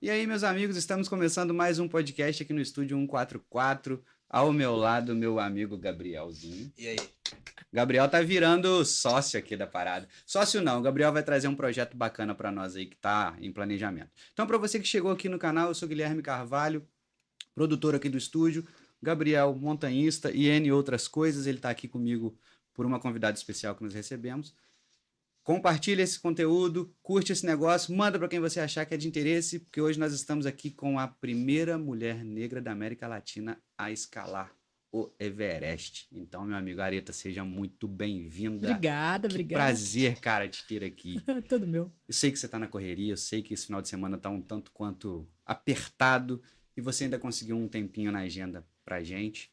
E aí, meus amigos, estamos começando mais um podcast aqui no Estúdio 144. Ao meu lado, meu amigo Gabrielzinho. E aí? Gabriel tá virando sócio aqui da parada. Sócio não, o Gabriel vai trazer um projeto bacana para nós aí que tá em planejamento. Então, para você que chegou aqui no canal, eu sou Guilherme Carvalho, produtor aqui do estúdio. Gabriel, montanhista e N outras coisas. Ele tá aqui comigo por uma convidada especial que nós recebemos. Compartilha esse conteúdo, curte esse negócio, manda para quem você achar que é de interesse, porque hoje nós estamos aqui com a primeira mulher negra da América Latina a escalar o Everest. Então, meu amigo Areta, seja muito bem-vinda. Obrigada. Prazer, cara, te ter aqui. Tudo meu. Eu sei que você está na correria, eu sei que esse final de semana está um tanto quanto apertado e você ainda conseguiu um tempinho na agenda pra gente,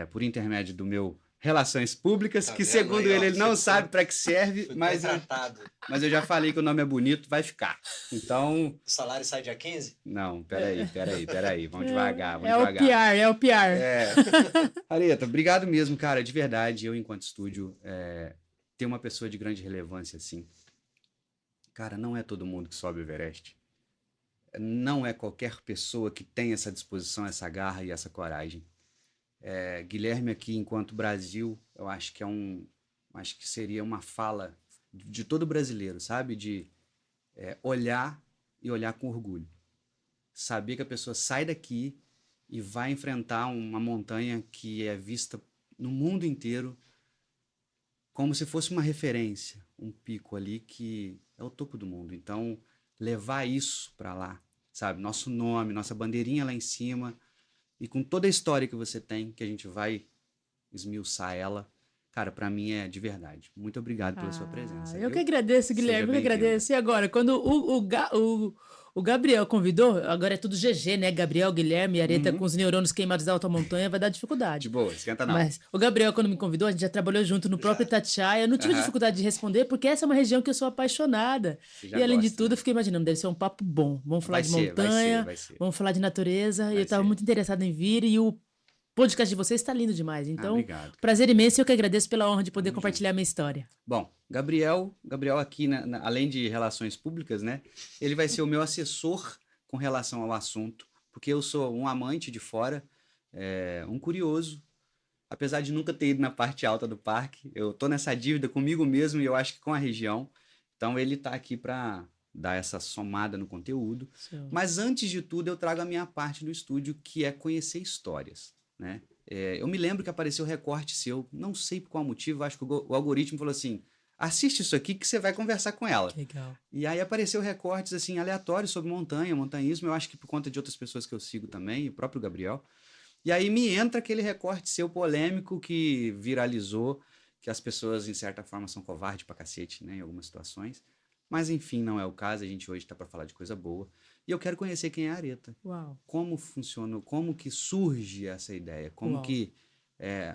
por intermédio do meu Relações Públicas, que segundo ele não sabe para que serve, mas eu já falei que o nome é bonito, vai ficar. Então... O salário sai dia 15? Não, peraí, vamos devagar, É o PR. Areta, obrigado mesmo, cara, de verdade, eu enquanto estúdio, ter uma pessoa de grande relevância assim, cara, não é todo mundo que sobe o Everest, não é qualquer pessoa que tem essa disposição, essa garra e essa coragem. Guilherme aqui, enquanto Brasil, eu acho que acho que seria uma fala de todo brasileiro, sabe? De olhar e olhar com orgulho. Saber que a pessoa sai daqui e vai enfrentar uma montanha que é vista no mundo inteiro como se fosse uma referência, um pico ali que é o topo do mundo. Então, levar isso para lá, sabe? Nosso nome, nossa bandeirinha lá em cima... E com toda a história que você tem, que a gente vai esmiuçar ela, cara, pra mim é de verdade. Muito obrigado pela sua presença. Eu que agradeço, Guilherme, eu que agradeço. E agora, quando o Gabriel convidou, agora é tudo GG, né? Gabriel, Guilherme, Areta com os neurônios queimados da alta montanha, vai dar dificuldade. De boa, esquenta não. Mas o Gabriel, quando me convidou, a gente já trabalhou junto no próprio Itatiaia. Eu não tive dificuldade de responder, porque essa é uma região que eu sou apaixonada. E além de tudo, eu fiquei imaginando, deve ser um papo bom. Vamos falar de montanha, vai ser. Vamos falar de natureza. E eu estava muito interessado em vir, e o podcast de vocês está lindo demais. Então, prazer imenso, e eu que agradeço pela honra de poder compartilhar a minha história. Bom, Gabriel aqui, além de relações públicas, né? Ele vai ser o meu assessor com relação ao assunto, porque eu sou um amante de fora, um curioso. Apesar de nunca ter ido na parte alta do parque, eu tô nessa dívida comigo mesmo e eu acho que com a região. Então ele tá aqui para dar essa somada no conteúdo. Sim. Mas antes de tudo, eu trago a minha parte do estúdio, que é conhecer histórias. Né? Eu me lembro que apareceu um recorte seu, não sei por qual motivo, acho que o algoritmo falou assim, assiste isso aqui que você vai conversar com ela. Legal. E aí apareceu recortes assim, aleatórios sobre montanhismo, eu acho que por conta de outras pessoas que eu sigo também, o próprio Gabriel. E aí me entra aquele recorte seu polêmico que viralizou, que as pessoas, em certa forma, são covardes pra cacete, né, em algumas situações. Mas, enfim, não é o caso, a gente hoje tá para falar de coisa boa. E eu quero conhecer quem é a Areta. Uau. Como funciona, como que surge essa ideia, como que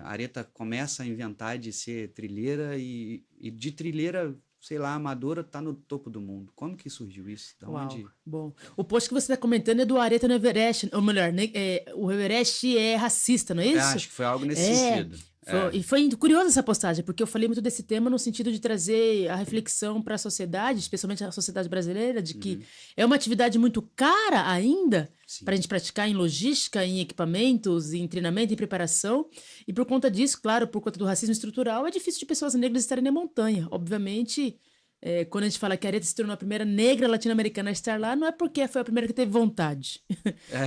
a Areta começa a inventar de ser trilheira e de trilheira, sei lá, amadora, tá no topo do mundo. Como que surgiu isso? Da onde? Bom, o post que você está comentando é do Areta no Everest, ou melhor, o Everest é racista, não é isso? Acho que foi algo nesse sentido. E foi curiosa essa postagem, porque eu falei muito desse tema no sentido de trazer a reflexão para a sociedade, especialmente a sociedade brasileira, de que é uma atividade muito cara ainda para a gente praticar em logística, em equipamentos, em treinamento, em preparação. E por conta disso, claro, por conta do racismo estrutural, é difícil de pessoas negras estarem na montanha. Obviamente, quando a gente fala que a Areta se tornou a primeira negra latino-americana a estar lá, não é porque foi a primeira que teve vontade.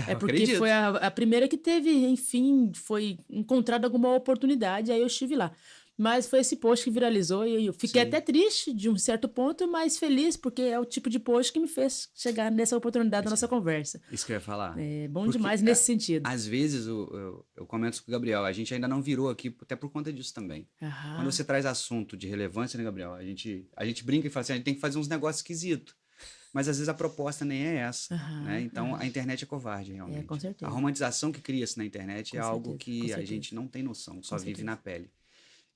É porque foi a primeira que teve, enfim, foi encontrada alguma oportunidade, aí eu estive lá. Mas foi esse post que viralizou e eu fiquei até triste de um certo ponto, mas feliz, porque é o tipo de post que me fez chegar nessa oportunidade da nossa conversa. Isso que eu ia falar. É bom porque, demais nesse sentido. Às vezes, eu comento com o Gabriel, a gente ainda não virou aqui, até por conta disso também. Quando você traz assunto de relevância, né, Gabriel? A gente brinca e fala assim, a gente tem que fazer uns negócios esquisitos. Mas às vezes a proposta nem é essa, né? Então a internet é covarde, realmente. Com certeza. A romantização que cria-se na internet é algo que a gente não tem noção, só vive na pele.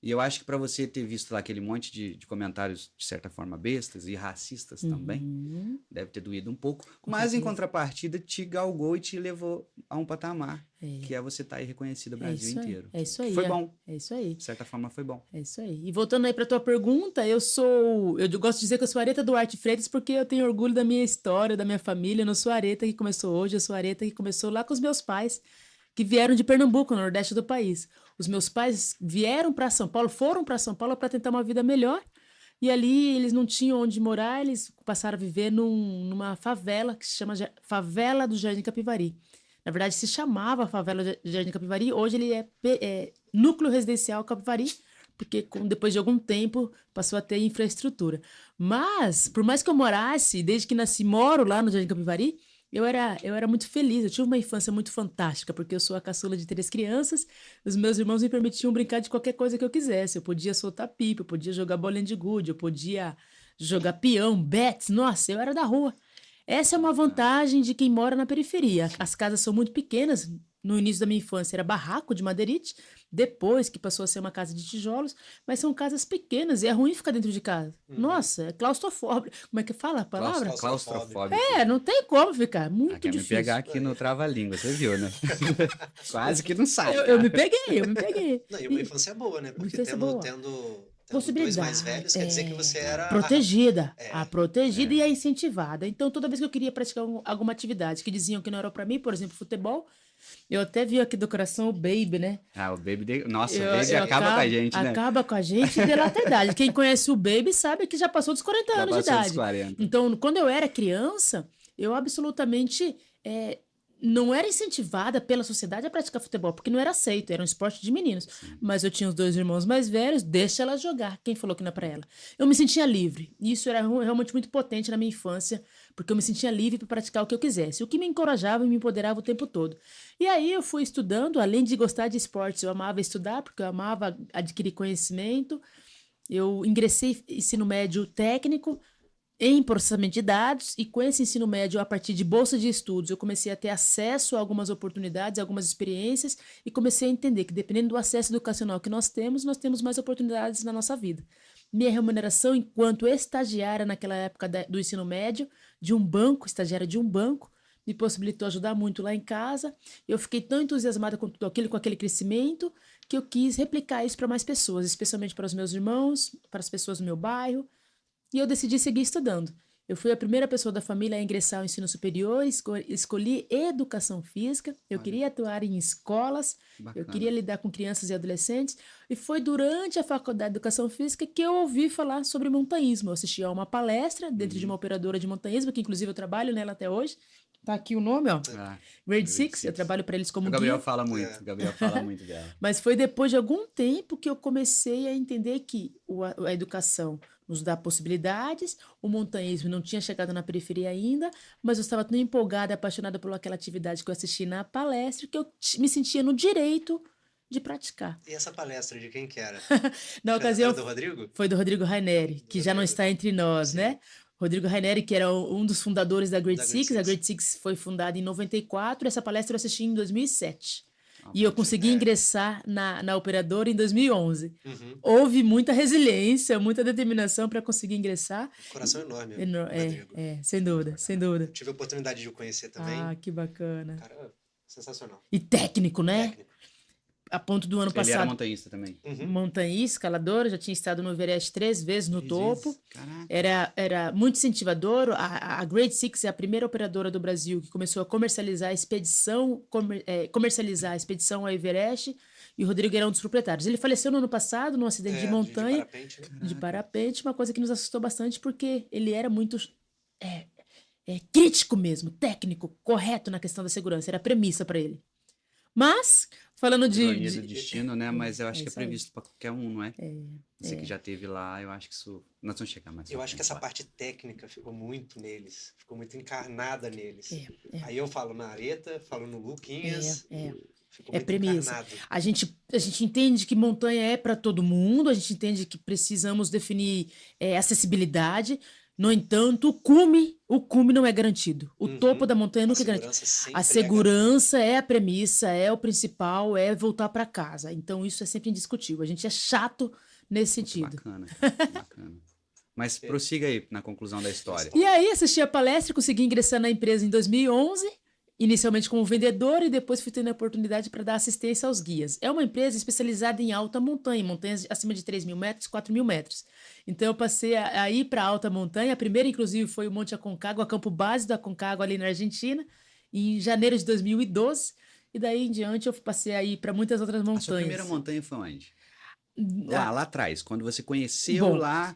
E eu acho que para você ter visto lá aquele monte de comentários, de certa forma, bestas e racistas também, Uhum, deve ter doído um pouco. com Mas, em certeza. contrapartida, te galgou e te levou a um patamar, É, que é você estar aí reconhecido o é Brasil isso aí. inteiro. É isso Que aí. foi bom. É isso aí. De certa forma, foi bom. É isso aí. E voltando aí para tua pergunta, eu gosto de dizer que eu sou Areta Duarte Freitas porque eu tenho orgulho da minha história, da minha família. Eu não sou a Areta que começou hoje, eu sou a Areta que começou lá com os meus pais, que vieram de Pernambuco, no nordeste do país. Os meus pais vieram para São Paulo, foram para São Paulo para tentar uma vida melhor. E ali eles não tinham onde morar, eles passaram a viver numa favela que se chama Favela do Jardim Capivari. Na verdade, se chamava Favela do Jardim Capivari, hoje ele é Núcleo Residencial Capivari, porque depois de algum tempo passou a ter infraestrutura. Mas, por mais que eu morasse, desde que nasci, moro lá no Jardim Capivari, eu era muito feliz, eu tive uma infância muito fantástica, porque eu sou a caçula de 3 crianças, os meus irmãos me permitiam brincar de qualquer coisa que eu quisesse. Eu podia soltar pipa, eu podia jogar bolinha de gude, eu podia jogar peão, bets, nossa, eu era da rua. Essa é uma vantagem de quem mora na periferia. As casas são muito pequenas. No início da minha infância era barraco de madeirite, depois que passou a ser uma casa de tijolos, mas são casas pequenas e é ruim ficar dentro de casa. Nossa, é claustrofóbico. Como é que fala a palavra? Claustrofóbico. Não tem como ficar, muito Quer me difícil. pegar aqui no trava-língua, você viu, né? Quase que não sai. Eu me peguei. Não, e uma infância boa, né? Porque infância boa. tendo dois Possibilidade. mais velhos, quer dizer que você era protegida. A protegida e a incentivada. Então, toda vez que eu queria praticar alguma atividade que diziam que não era pra mim, por exemplo, futebol, eu até vi aqui do coração o Baby, né? O Baby... Nossa, o Baby acaba com a gente, né? Acaba com a gente e delata a idade. Quem conhece o Baby sabe que já passou dos 40 anos de idade. Dos 40. Então, quando eu era criança, eu absolutamente não era incentivada pela sociedade a praticar futebol, porque não era aceito, era um esporte de meninos. Mas eu tinha os 2 irmãos mais velhos, deixa ela jogar. Quem falou que não é pra ela? Eu me sentia livre. E isso era realmente muito potente na minha infância, porque eu me sentia livre para praticar o que eu quisesse. O que me encorajava e me empoderava o tempo todo. E aí eu fui estudando, além de gostar de esportes, eu amava estudar, porque eu amava adquirir conhecimento. Eu ingressei em ensino médio técnico, em processamento de dados, e com esse ensino médio, a partir de bolsa de estudos, eu comecei a ter acesso a algumas oportunidades, algumas experiências, e comecei a entender que, dependendo do acesso educacional que nós temos mais oportunidades na nossa vida. Minha remuneração enquanto estagiária naquela época do ensino médio, de um banco, estagiária de um banco, me possibilitou ajudar muito lá em casa. Eu fiquei tão entusiasmada com tudo aquilo, com aquele crescimento, que eu quis replicar isso para mais pessoas, especialmente para os meus irmãos, para as pessoas do meu bairro. E eu decidi seguir estudando. Eu fui a primeira pessoa da família a ingressar ao ensino superior, escolhi educação física, eu queria atuar em escolas, eu queria lidar com crianças e adolescentes, e foi durante a faculdade de educação física que eu ouvi falar sobre montanhismo. Eu assisti a uma palestra dentro de uma operadora de montanhismo, que inclusive eu trabalho nela até hoje. Tá aqui o nome, ó. Grade 6, eu trabalho para eles como guia. O Gabriel fala muito, o Gabriel fala muito dela. Mas foi depois de algum tempo que eu comecei a entender que a educação nos dá possibilidades, o montanhismo não tinha chegado na periferia ainda, mas eu estava tão empolgada e apaixonada por aquela atividade que eu assisti na palestra que eu me sentia no direito de praticar. E essa palestra de quem que era? Na ocasião, era do Rodrigo? Foi do Rodrigo Raineri, que já não está entre nós, Sim. né? Rodrigo Raineri, que era um dos fundadores da Grade 6. A Grade Grade 6 foi fundada em 94, essa palestra eu assisti em 2007. E eu consegui ingressar na operadora em 2011. Houve muita resiliência, muita determinação para conseguir ingressar. Coração enorme. Sem dúvida, sem dúvida. Tive a oportunidade de o conhecer também. Que bacana. Cara, sensacional. E técnico, né? Técnico. A ponto do ano passado. Ele era montanhista também. Montanhista, escalador, já tinha estado no Everest 3 vezes no topo. Caraca. Era muito incentivador. A Grade 6 é a primeira operadora do Brasil que começou a comercializar a expedição, ao Everest, e o Rodrigo era um dos proprietários. Ele faleceu no ano passado num acidente de montanha. De parapente, uma coisa que nos assustou bastante, porque ele era muito crítico mesmo, técnico, correto na questão da segurança. Era premissa para ele. Mas, falando Ironia do destino, né? Mas eu acho que é previsto para qualquer um, não é? Você que já teve lá, eu acho que isso... Nós vamos chegar mais. Eu acho que essa parte técnica ficou muito neles. Ficou muito encarnada neles. Aí eu falo na Areta, falo no Luquinhas. Ficou muito premissa. encarnado. A gente entende que montanha é para todo mundo, a gente entende que precisamos definir acessibilidade. No entanto, o cume não é garantido. O topo da montanha nunca é garantido. A segurança é a premissa, é o principal, é voltar para casa. Então, isso é sempre indiscutível. A gente é chato nesse sentido. Bacana, bacana. Mas prossiga aí na conclusão da história. E aí, assisti a palestra, consegui ingressar na empresa em 2011, inicialmente como vendedor e depois fui tendo a oportunidade para dar assistência aos guias. É uma empresa especializada em alta montanha, montanhas acima de 3.000 metros, 4.000 metros. Então eu passei a ir para alta montanha. A primeira, inclusive, foi o Monte Aconcagua, campo base do Aconcagua ali na Argentina, em janeiro de 2012. E daí em diante eu passei a ir para muitas outras montanhas. A sua primeira montanha foi onde? Lá atrás, quando você conheceu lá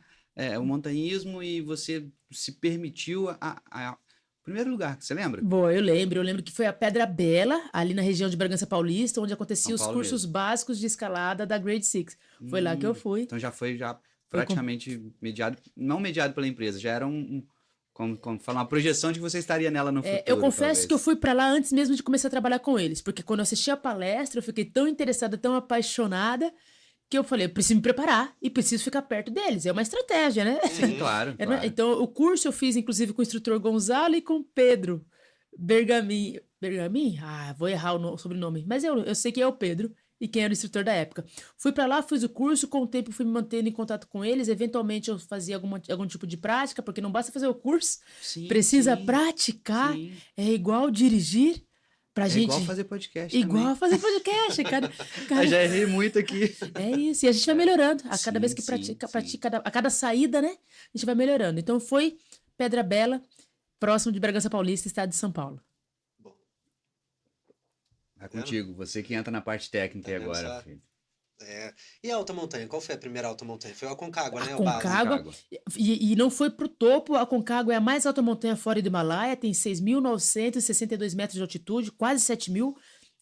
o montanhismo e você se permitiu primeiro lugar, você lembra? Bom, eu lembro que foi a Pedra Bela, ali na região de Bragança Paulista, onde aconteciam os cursos básicos de escalada da Grade 6. Foi lá que eu fui. Então já foi praticamente mediado, não mediado pela empresa, já era como falar, uma projeção de que você estaria nela no futuro. Eu confesso que eu fui para lá antes mesmo de começar a trabalhar com eles, porque quando eu assisti a palestra, eu fiquei tão interessada, tão apaixonada, que eu falei, eu preciso me preparar e preciso ficar perto deles. É uma estratégia, né? Sim, claro. Então, o curso eu fiz, inclusive, com o instrutor Gonzalo e com Pedro Bergamin. Bergamin? Vou errar o sobrenome. Mas eu sei que é o Pedro e quem era o instrutor da época. Fui para lá, fiz o curso, com o tempo fui me mantendo em contato com eles. Eventualmente, eu fazia algum tipo de prática, porque não basta fazer o curso. Precisa praticar. Sim. É igual dirigir. Igual fazer podcast. Igual fazer podcast. Cara, eu já errei muito aqui. É isso. E a gente vai melhorando. A cada vez que pratica, a cada saída, né? A gente vai melhorando. Então foi Pedra Bela, próximo de Bragança Paulista, estado de São Paulo. Bom. É contigo. Você que entra na parte técnica aí agora, filho. E a alta montanha? Qual foi a primeira alta montanha? Foi a Aconcagua, né? Aconcagua. E não foi pro topo. A Aconcagua é a mais alta montanha fora do Himalaia, tem 6.962 metros de altitude, quase 7.000.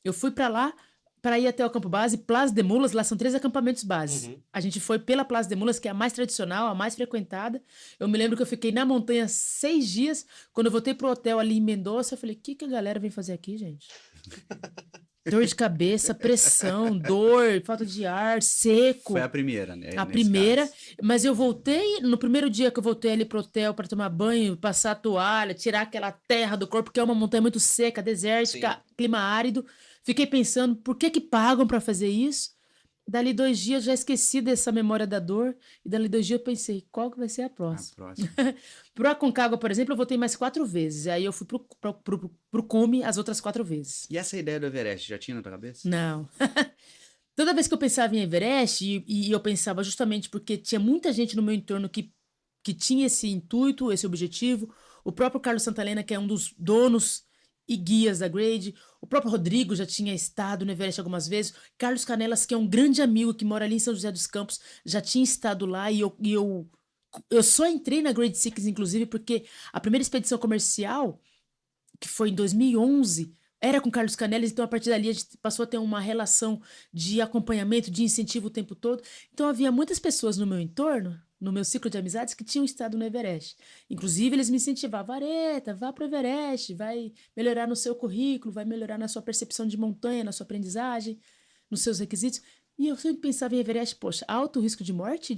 Eu fui para lá para ir até o campo base, Plaza de Mulas. Lá são 3 acampamentos bases. A gente foi pela Plaza de Mulas, que é a mais tradicional, a mais frequentada. Eu me lembro que eu fiquei na montanha 6 dias. Quando eu voltei pro hotel ali em Mendoza, eu falei, o que a galera vem fazer aqui, gente? Dor de cabeça, pressão, dor, falta de ar, seco. Foi a primeira, né? A primeira, mas eu voltei, no primeiro dia que eu voltei ali pro hotel para tomar banho, passar a toalha, tirar aquela terra do corpo, porque é uma montanha muito seca, desértica, clima árido. Fiquei pensando, por que pagam para fazer isso? Dali 2 dias já esqueci dessa memória da dor. E dali 2 dias eu pensei, qual que vai ser a próxima? Pro Aconcagua, por exemplo, eu voltei mais 4 vezes. Aí eu fui pro cume as outras 4 vezes. E essa ideia do Everest, já tinha na tua cabeça? Não. Toda vez que eu pensava em Everest, e eu pensava justamente porque tinha muita gente no meu entorno que tinha esse intuito, esse objetivo. O próprio Carlos Santalena, que é um dos donos e guias da Grade. O próprio Rodrigo já tinha estado no Everest algumas vezes. Carlos Canelas, que é um grande amigo que mora ali em São José dos Campos, já tinha estado lá e eu só entrei na Grade 6, inclusive, porque a primeira expedição comercial, que foi em 2011, era com Carlos Canelas, então a partir dali a gente passou a ter uma relação de acompanhamento, de incentivo o tempo todo. Então havia muitas pessoas no meu entorno, no meu ciclo de amizades, que tinham estado no Everest. Inclusive, eles me incentivavam, Areta, vá para o Everest, vai melhorar no seu currículo, vai melhorar na sua percepção de montanha, na sua aprendizagem, nos seus requisitos. E eu sempre pensava em Everest, poxa, alto risco de morte?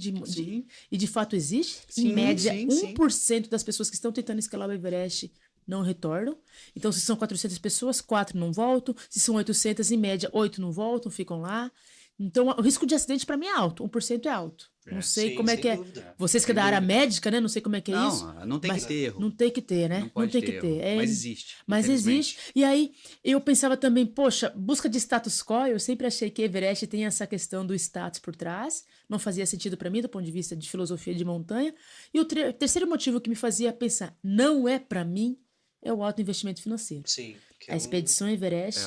E de fato existe? Em média, 1% das pessoas que estão tentando escalar o Everest não retornam. Então, se são 400 pessoas, 4 não voltam. Se são 800, em média, 8 não voltam, ficam lá. Então, o risco de acidente para mim é alto. 1% é alto. Não sei como é que é. Vocês que é da área médica, né? Não sei como é que é isso. Não tem que ter erro. Não tem que ter, né? Não tem que ter. Mas existe. Mas existe. E aí, eu pensava também, poxa, busca de status quo. Eu sempre achei que Everest tem essa questão do status por trás. Não fazia sentido para mim, do ponto de vista de filosofia de montanha. E o terceiro motivo que me fazia pensar, não é para mim, é o alto investimento financeiro. Sim. A expedição Everest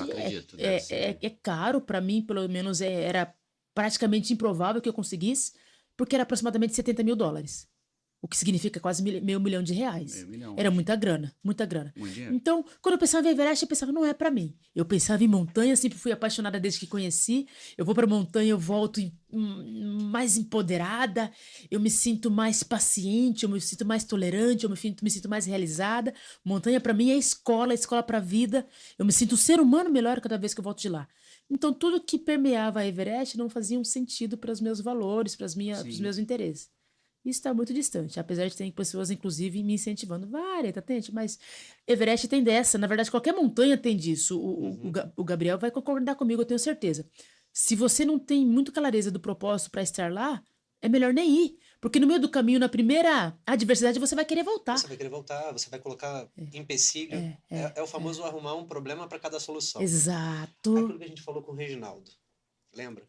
é caro. Para mim, pelo menos, era praticamente improvável que eu conseguisse, porque era aproximadamente $70 mil. O que significa quase R$500 mil. Era muita grana, muita grana. Então, quando eu pensava em Everest, eu pensava, não é pra mim. Eu pensava em montanha, sempre fui apaixonada desde que conheci. Eu vou pra montanha, eu volto mais empoderada, eu me sinto mais paciente, eu me sinto mais tolerante, eu me sinto mais realizada. Montanha pra mim é escola pra vida. Eu me sinto um ser humano melhor cada vez que eu volto de lá. Então, tudo que permeava a Everest não fazia um sentido para os meus valores, para os meus interesses. Isso está muito distante, apesar de ter pessoas, inclusive, me incentivando. Vai, Areta, tente, mas Everest tem dessa. Na verdade, qualquer montanha tem disso. O Gabriel vai concordar comigo, eu tenho certeza. Se você não tem muito clareza do propósito para estar lá, é melhor nem ir. Porque no meio do caminho, na primeira adversidade, você vai querer voltar. Você vai querer voltar, você vai colocar empecilho. É o famoso arrumar um problema para cada solução. Exato. Aquilo que a gente falou com o Reginaldo. Lembra?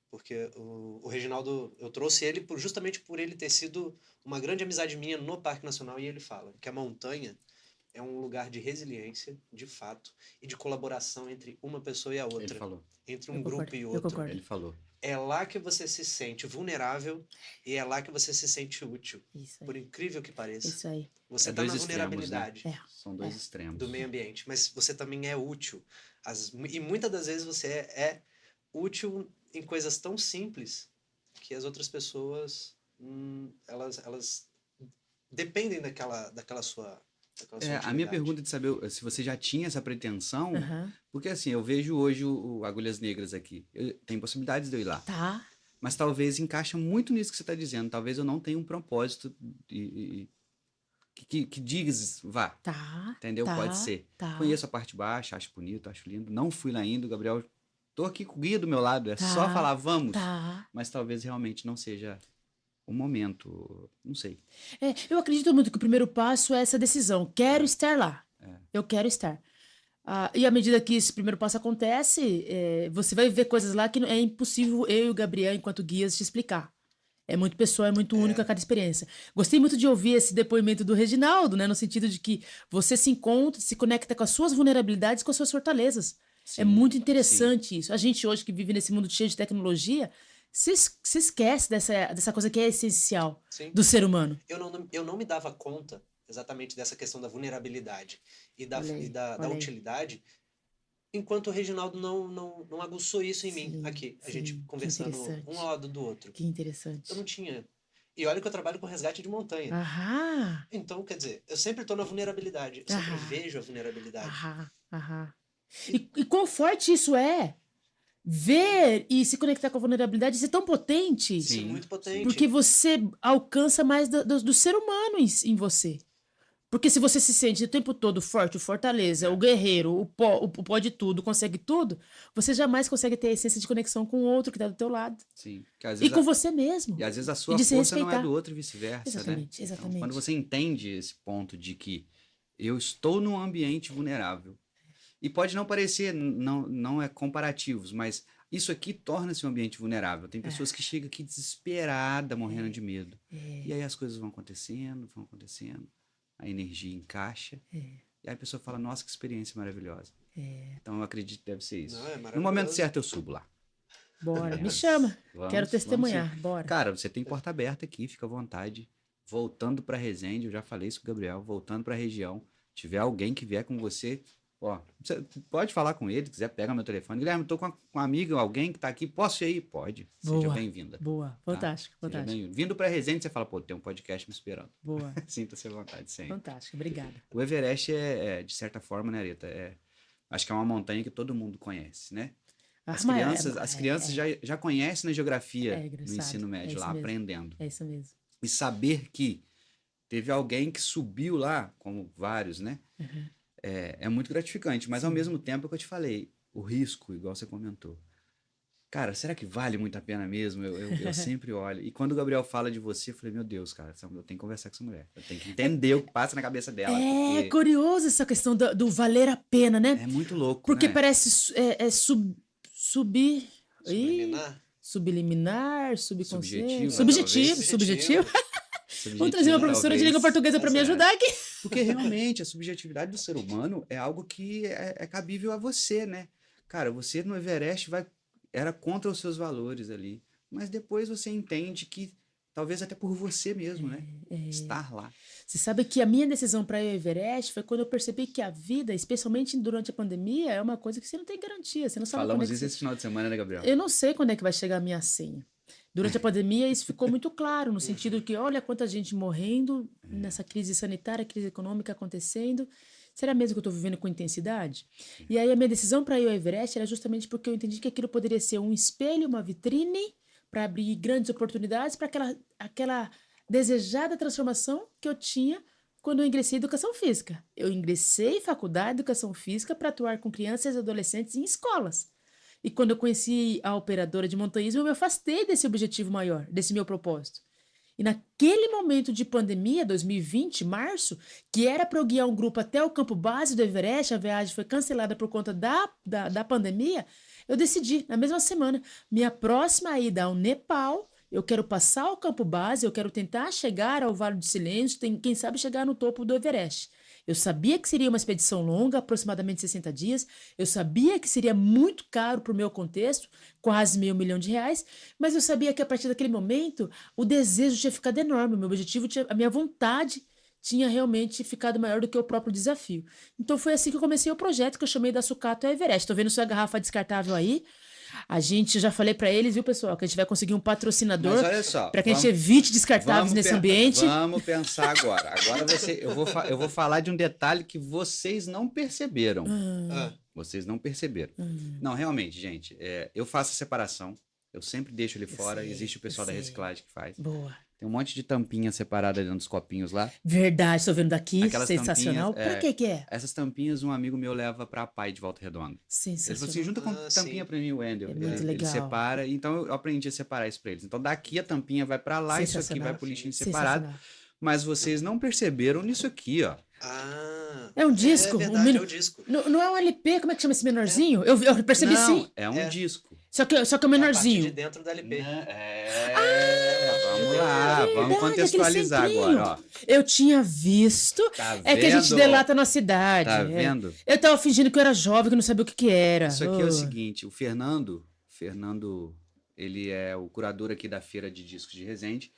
Porque o Reginaldo, eu trouxe ele justamente por ele ter sido uma grande amizade minha no Parque Nacional, e ele fala que a montanha é um lugar de resiliência, de fato, e de colaboração entre uma pessoa e a outra. Ele falou. Entre um grupo e outro. Eu concordo. Ele falou. É lá que você se sente vulnerável e é lá que você se sente útil. Isso aí. Por incrível que pareça. Isso aí. Você está na vulnerabilidade, né? São dois extremos do meio ambiente, mas você também é útil. E muitas das vezes você é útil em coisas tão simples que as outras pessoas elas dependem daquela sua a minha pergunta é de saber se você já tinha essa pretensão, porque assim, eu vejo hoje o Agulhas Negras aqui. Tem possibilidades de eu ir lá. Tá. Mas talvez encaixa muito nisso que você está dizendo. Talvez eu não tenha um propósito que diz, vá. Tá. Entendeu? Tá, Pode ser. Tá. Conheço a parte baixa, acho bonito, acho lindo. Não fui lá ainda, Gabriel. Tô aqui com o guia do meu lado. É só falar, vamos. Tá. Mas talvez realmente não seja o momento. Não sei. Eu acredito muito que o primeiro passo é essa decisão. Quero estar lá. Eu quero estar. E à medida que esse primeiro passo acontece, você vai ver coisas lá que é impossível eu e o Gabriel, enquanto guias, te explicar. É muito pessoal, é muito único a cada experiência. Gostei muito de ouvir esse depoimento do Reginaldo, né? No sentido de que você se encontra, se conecta com as suas vulnerabilidades, com as suas fortalezas. Sim, é muito interessante isso. A gente hoje que vive nesse mundo cheio de tecnologia, se esquece dessa coisa que é essencial do ser humano. Eu não me dava conta exatamente dessa questão da vulnerabilidade e da utilidade, enquanto o Reginaldo não aguçou isso em mim aqui. A gente conversando um ao lado do outro. Que interessante. Eu não tinha. E olha que eu trabalho com resgate de montanha. Então, quer dizer, eu sempre estou na vulnerabilidade. Eu sempre vejo a vulnerabilidade. E quão forte isso é? Ver e se conectar com a vulnerabilidade, isso é tão potente. Sim, muito potente. Porque você alcança mais do ser humano em você. Porque se você se sente o tempo todo forte, o fortaleza, o guerreiro, o pode tudo, consegue tudo, você jamais consegue ter a essência de conexão com o outro que está do teu lado. Sim. E com você mesmo. E às vezes a sua força não é do outro e vice-versa, exatamente, né? Exatamente. Então, quando você entende esse ponto de que eu estou num ambiente vulnerável, e pode não parecer, não é comparativos, mas isso aqui torna-se um ambiente vulnerável. Tem pessoas que chegam aqui desesperadas, morrendo de medo. E aí as coisas vão acontecendo, a energia encaixa, e aí a pessoa fala, nossa, que experiência maravilhosa. Então eu acredito que deve ser isso. No momento certo eu subo lá. Bora, me chama. Quero testemunhar, bora. Cara, você tem porta aberta aqui, fica à vontade. Voltando para Resende, eu já falei isso com o Gabriel, voltando para a região, tiver alguém que vier com você, você pode falar com ele, se quiser, pega meu telefone. Guilherme, eu tô com uma amiga, alguém que tá aqui, posso ir aí? Pode. Boa, seja bem-vinda. Boa, fantástico, tá? fantástico. Vindo para Resende, você fala, tem um podcast me esperando. Boa. Sinta-se à vontade, sempre. Fantástico, obrigada. O Everest de certa forma, né, Areta, acho que é uma montanha que todo mundo conhece, né? As crianças já conhecem na geografia no ensino médio lá, aprendendo. É isso mesmo. E saber que teve alguém que subiu lá, como vários, né? É muito gratificante, mas ao mesmo tempo é o que eu te falei, o risco, igual você comentou. Cara, será que vale muito a pena mesmo? Eu sempre olho. E quando o Gabriel fala de você, eu falei, meu Deus, cara, eu tenho que conversar com essa mulher. Eu tenho que entender o que passa na cabeça dela. É curioso essa questão do valer a pena, né? É muito louco, porque né? Parece subliminar, subconsciente. Subjetivo. Vamos trazer uma professora de língua portuguesa para me ajudar aqui. Porque realmente a subjetividade do ser humano é algo que é cabível a você, né? Cara, você no Everest era contra os seus valores ali. Mas depois você entende que talvez até por você mesmo, né? Estar lá. Você sabe que a minha decisão para ir ao Everest foi quando eu percebi que a vida, especialmente durante a pandemia, é uma coisa que você não tem garantia. Você não sabe Falamos isso esse final de semana, né, Gabriel? Eu não sei quando é que vai chegar a minha senha. Durante a pandemia, isso ficou muito claro, no sentido que olha quanta gente morrendo nessa crise sanitária, crise econômica acontecendo. Será mesmo que eu estou vivendo com intensidade? E aí a minha decisão para ir ao Everest era justamente porque eu entendi que aquilo poderia ser um espelho, uma vitrine, para abrir grandes oportunidades para aquela desejada transformação que eu tinha quando eu ingressei em educação física. Eu ingressei em faculdade de educação física para atuar com crianças e adolescentes em escolas. E quando eu conheci a operadora de montanhismo, eu me afastei desse objetivo maior, desse meu propósito. E naquele momento de pandemia, 2020, março, que era para eu guiar um grupo até o campo base do Everest, a viagem foi cancelada por conta da pandemia, eu decidi, na mesma semana, minha próxima ida ao Nepal, eu quero passar o campo base, eu quero tentar chegar ao Vale do Silêncio, quem sabe chegar no topo do Everest. Eu sabia que seria uma expedição longa, aproximadamente 60 dias. Eu sabia que seria muito caro para o meu contexto, quase R$500 mil, mas eu sabia que a partir daquele momento o desejo tinha ficado enorme, o meu objetivo, a minha vontade tinha realmente ficado maior do que o próprio desafio. Então foi assim que eu comecei o projeto que eu chamei da Sucata Everest. Estou vendo sua garrafa descartável aí. A gente, já falei para eles, viu, pessoal, que a gente vai conseguir um patrocinador para que a gente evite descartáveis nesse ambiente. Vamos pensar agora. Agora eu vou falar de um detalhe que vocês não perceberam. Vocês não perceberam. Não, realmente, gente, eu faço a separação. Eu sempre deixo ele fora. Existe o pessoal da reciclagem que faz. Boa. Tem um monte de tampinha separada dentro dos copinhos lá. Verdade, estou vendo daqui. Aquelas sensacional. Para que é? Essas tampinhas um amigo meu leva pra Pai de Volta Redonda. Sensacional. Ele falou assim, junta com tampinha pra mim, o Wendel. É muito ele legal. separa, então eu aprendi a separar isso pra eles. Então daqui a tampinha vai pra lá, isso aqui vai pro lixinho separado. Mas vocês não perceberam nisso aqui, ó. É um disco. É verdade, é um disco. Não é um LP, como é que chama esse menorzinho? Eu percebi Não, sim. É um disco. Só que é o menorzinho. De dentro da LP. Vamos lá, vamos contextualizar agora, ó. Eu tinha visto. Tá É que a gente vendo? delata na cidade. Tá vendo? Eu tava fingindo que eu era jovem, que não sabia o que era. Isso aqui é o seguinte, o Fernando, ele é o curador aqui da Feira de Discos de Resende.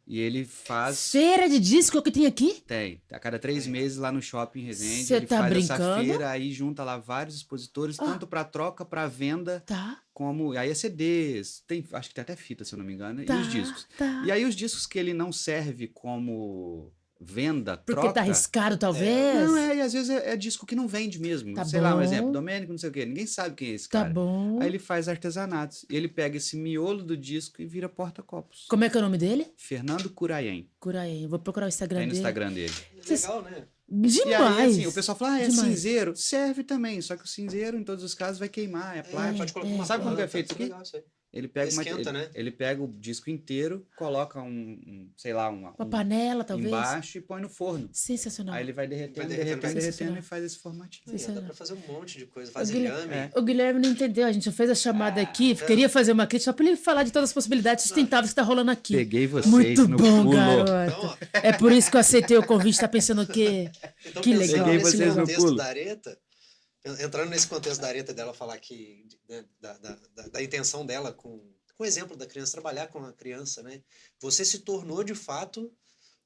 E ele faz... Feira de disco é o que tem aqui? Tem. A cada 3 meses lá no shopping Resende, Cê ele tá faz brincando? essa feira, aí junta lá vários expositores, tanto para troca, para venda, Tá. como... Aí é CDs, acho que tem até fita, se eu não me engano, Tá, e os discos. tá. E aí os discos que ele não serve como venda, Porque troca... tá arriscado, talvez? Não, e às vezes é disco que não vende mesmo. Tá Sei lá, um bom. exemplo, Domênico, não sei o quê. Ninguém sabe quem é esse Tá cara. bom. Aí ele faz artesanatos. E ele pega esse miolo do disco e vira porta-copos. Como é que é o nome dele? Fernando Curaien. Curaien. Eu vou procurar o Instagram Tem no dele. Instagram dele. Legal, né? Demais. E aí, assim, o pessoal fala, é Demais. cinzeiro. Serve também, só que o cinzeiro, em todos os casos, vai queimar, é plástico. Pode colocar uma Sabe como que é planta, feito isso fica aqui? legal isso aí. Ele pega, Esquenta, né? ele pega o disco inteiro, coloca sei lá, Uma panela, talvez. embaixo e põe no forno. Sensacional. Aí ele vai derretendo, derretendo, derretendo e faz esse formatinho. Dá pra fazer um monte de coisa. Faz Guilherme, inhame. O Guilherme não entendeu. A gente fez a chamada aqui. Queria fazer uma crítica só pra ele falar de todas as possibilidades sustentáveis que tá rolando aqui. Peguei vocês Muito no bom, pulo. garoto. Então, É por isso que eu aceitei o convite. Tá pensando o quê? Então, Que pensando legal. Peguei nesse vocês no contexto pulo. da Areta, entrando nesse contexto da Areta dela falar que né, da intenção dela com o exemplo da criança, trabalhar com a criança, né? Você se tornou, de fato,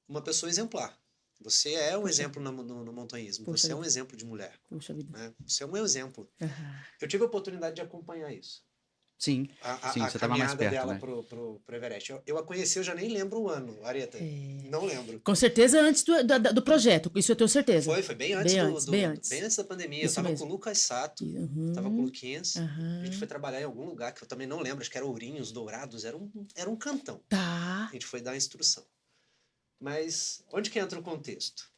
uma pessoa exemplar. Você é um exemplo no montanhismo. Poxa Você é um vida. exemplo de mulher. Puxa vida. Né? Você é um exemplo. Aham. Eu tive a oportunidade de acompanhar isso. Sim, A você tava mais caminhada perto, dela né? pro Everest. Eu a conheci, eu já nem lembro o ano, Areta. Não lembro. Com certeza antes do projeto. Isso eu tenho certeza. Foi bem antes, Bem antes. bem antes da pandemia. Isso eu tava mesmo. com o Lucas Sato, Uhum. tava com o Luquinhas. Aham. A gente foi trabalhar em algum lugar que eu também não lembro, acho que era Ourinhos, Dourados, era um cantão. Tá. A gente foi dar a instrução. Mas onde que entra o contexto?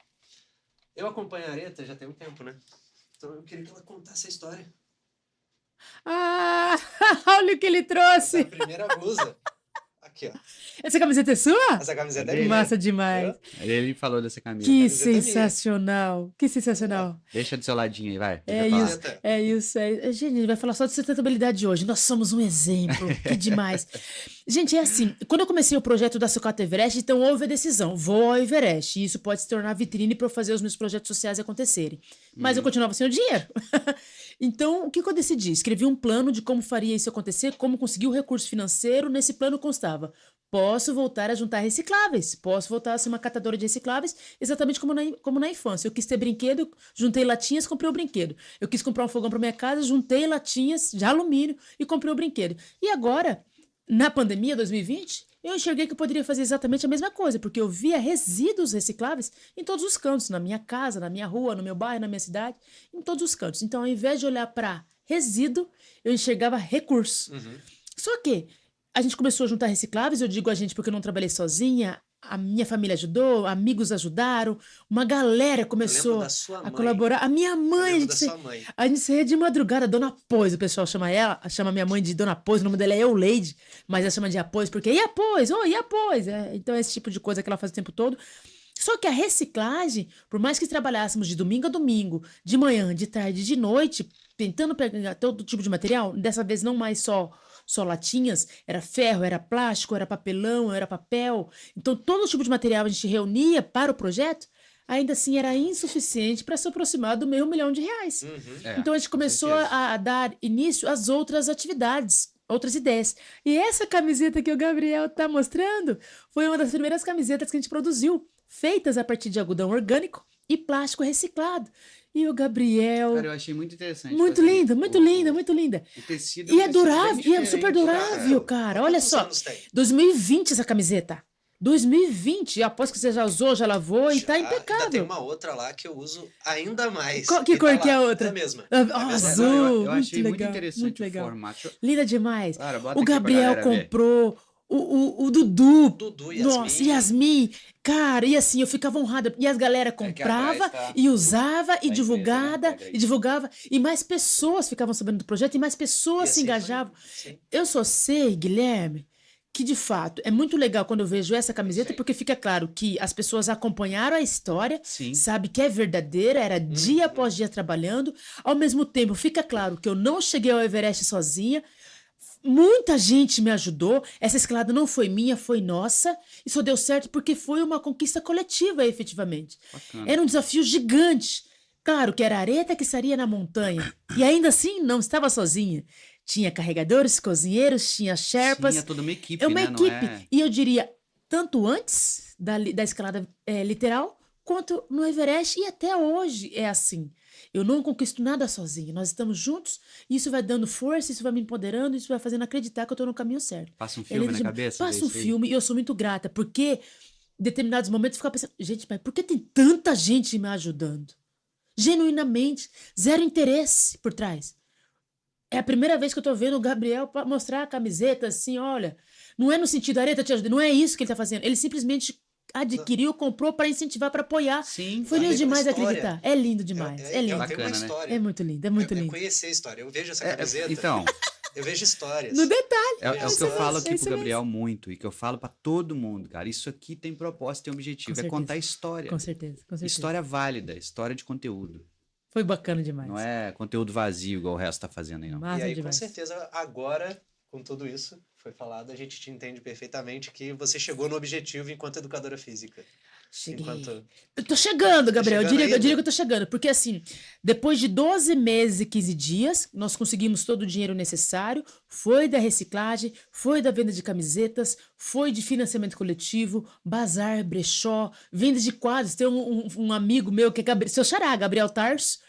Eu acompanho a Areta já tem um tempo, né? Então eu queria que ela contasse a história. Ah, olha o que ele trouxe. Essa primeira blusa. Aqui, ó. Essa camiseta é sua? Essa camiseta é Dele. minha. Massa demais. Ele falou dessa camisa. Que camiseta é minha. sensacional. Que sensacional. Deixa do seu ladinho aí, vai. É Deixa eu falar. isso, é isso. Gente, a gente vai falar só de sustentabilidade hoje. Nós somos um exemplo. Que demais. Gente, é assim, quando eu comecei o projeto da Sucata Everest, então houve a decisão, vou ao Everest. E isso pode se tornar vitrine para eu fazer os meus projetos sociais acontecerem. Mas eu continuava sem o dinheiro. Então, o que eu decidi? Escrevi um plano de como faria isso acontecer, como conseguir o recurso financeiro. Nesse plano constava: posso voltar a juntar recicláveis, posso voltar a ser uma catadora de recicláveis, exatamente como na infância. Eu quis ter brinquedo, juntei latinhas, comprei o brinquedo. Eu quis comprar um fogão para minha casa, juntei latinhas de alumínio e comprei o brinquedo. E agora, na pandemia 2020, eu enxerguei que eu poderia fazer exatamente a mesma coisa, porque eu via resíduos recicláveis em todos os cantos, na minha casa, na minha rua, no meu bairro, na minha cidade, em todos os cantos. Então, ao invés de olhar para resíduo, eu enxergava recurso. Só que a gente começou a juntar recicláveis, eu digo a gente porque eu não trabalhei sozinha, A minha família ajudou, amigos ajudaram, uma galera Eu lembro começou da sua a mãe. colaborar. A minha Eu mãe, lembro da sua mãe. a gente saía de madrugada, Dona Pois, o pessoal chama ela, chama minha mãe de Dona Pois, o nome dela é Euleide, mas ela chama de Apois, porque e Apois, e Apois? Então, esse tipo de coisa que ela faz o tempo todo. Só que a reciclagem, por mais que trabalhássemos de domingo a domingo, de manhã, de tarde, de noite, tentando pegar todo tipo de material, dessa vez não mais só latinhas, era ferro, era plástico, era papelão, era papel. Então, todo tipo de material a gente reunia para o projeto, ainda assim era insuficiente para se aproximar do R$500.000. Uhum. Então, a gente com começou certeza. a dar início às outras atividades, outras ideias. E essa camiseta que o Gabriel está mostrando foi uma das primeiras camisetas que a gente produziu, feitas a partir de algodão orgânico e plástico reciclado. E o Gabriel... Cara, eu achei muito interessante. Muito fazer linda, isso. muito linda, muito linda. O tecido E um é tecido bem durável, e é super diferente, durável, cara. Olha Quantos só, anos tem? 2020 essa camiseta. 2020, após que você já usou, já lavou e tá Ainda tem impecável. uma outra lá que eu uso ainda mais. Que E cor tá que é a lá. outra? É a mesma. Ah, É a mesma azul. cor. Eu muito achei muito legal, interessante muito o legal. formato. Linda demais. Cara, bota O aqui pra Gabriel galera ver. comprou, o Dudu. Dudu, Nossa, Yasmin. Yasmin. Cara, e assim, eu ficava honrada. E as galera Aqui comprava atrás tá e usava e a divulgada, empresa, né? e divulgava. E mais pessoas ficavam sabendo do projeto e mais E pessoas se assim foi. engajavam. Sim. Eu só sei, Guilherme, que de fato é muito legal quando eu vejo essa camiseta, porque fica claro que as pessoas acompanharam a história, Sim. sabe que é verdadeira, era dia após dia trabalhando. Ao mesmo tempo, fica claro que eu não cheguei ao Everest sozinha. Muita gente me ajudou. Essa escalada não foi minha, foi nossa. E só deu certo porque foi uma conquista coletiva, efetivamente. Bacana. Era um desafio gigante. Claro que era a Areta que estaria na montanha. E ainda assim, não estava sozinha. Tinha carregadores, cozinheiros, tinha sherpas. Sim, é toda uma equipe, É uma né? equipe. Não é... E eu diria, tanto antes da escalada literal, quanto no Everest. E até hoje é assim. Eu não conquisto nada sozinha. Nós estamos juntos. E isso vai dando força, isso vai me empoderando, isso vai fazendo acreditar que eu estou no caminho certo. Passa um filme na lindo cabeça. Passa um desse aí. filme e eu sou muito grata, porque em determinados momentos eu ficava pensando, gente, mas por que tem tanta gente me ajudando? Genuinamente, zero interesse por trás. É a primeira vez que eu tô vendo o Gabriel mostrar a camiseta assim, olha, não é no sentido, Areta te ajuda, não é isso que ele tá fazendo. Ele simplesmente adquiriu, comprou para incentivar, para apoiar. Sim. Foi Tem lindo uma demais história. acreditar. É lindo demais. É lindo. Tem uma Bacana, né? história. É muito lindo, é muito É lindo. conhecer a história. Eu vejo essa camiseta, Então, eu vejo histórias. No detalhe. é o isso que eu mesmo, falo é aqui isso pro Gabriel muito e que eu falo pra todo mundo, cara. Isso aqui tem propósito, tem objetivo. Com É certeza. contar história. Com certeza, com certeza. História válida, história de conteúdo. Foi bacana demais. Não é conteúdo vazio igual o resto tá fazendo aí, não. Massa E aí, demais. com certeza, agora, com tudo isso que foi falado, a gente te entende perfeitamente que você chegou no objetivo enquanto educadora física. Cheguei. Enquanto... Eu tô chegando, Gabriel. chegando eu diria ainda? que eu tô chegando. Porque, assim, depois de 12 meses e 15 dias, nós conseguimos todo o dinheiro necessário. Foi da reciclagem, foi da venda de camisetas, foi de financiamento coletivo, bazar, brechó, venda de quadros. Tem um amigo meu que é seu xará, Gabriel Tarso,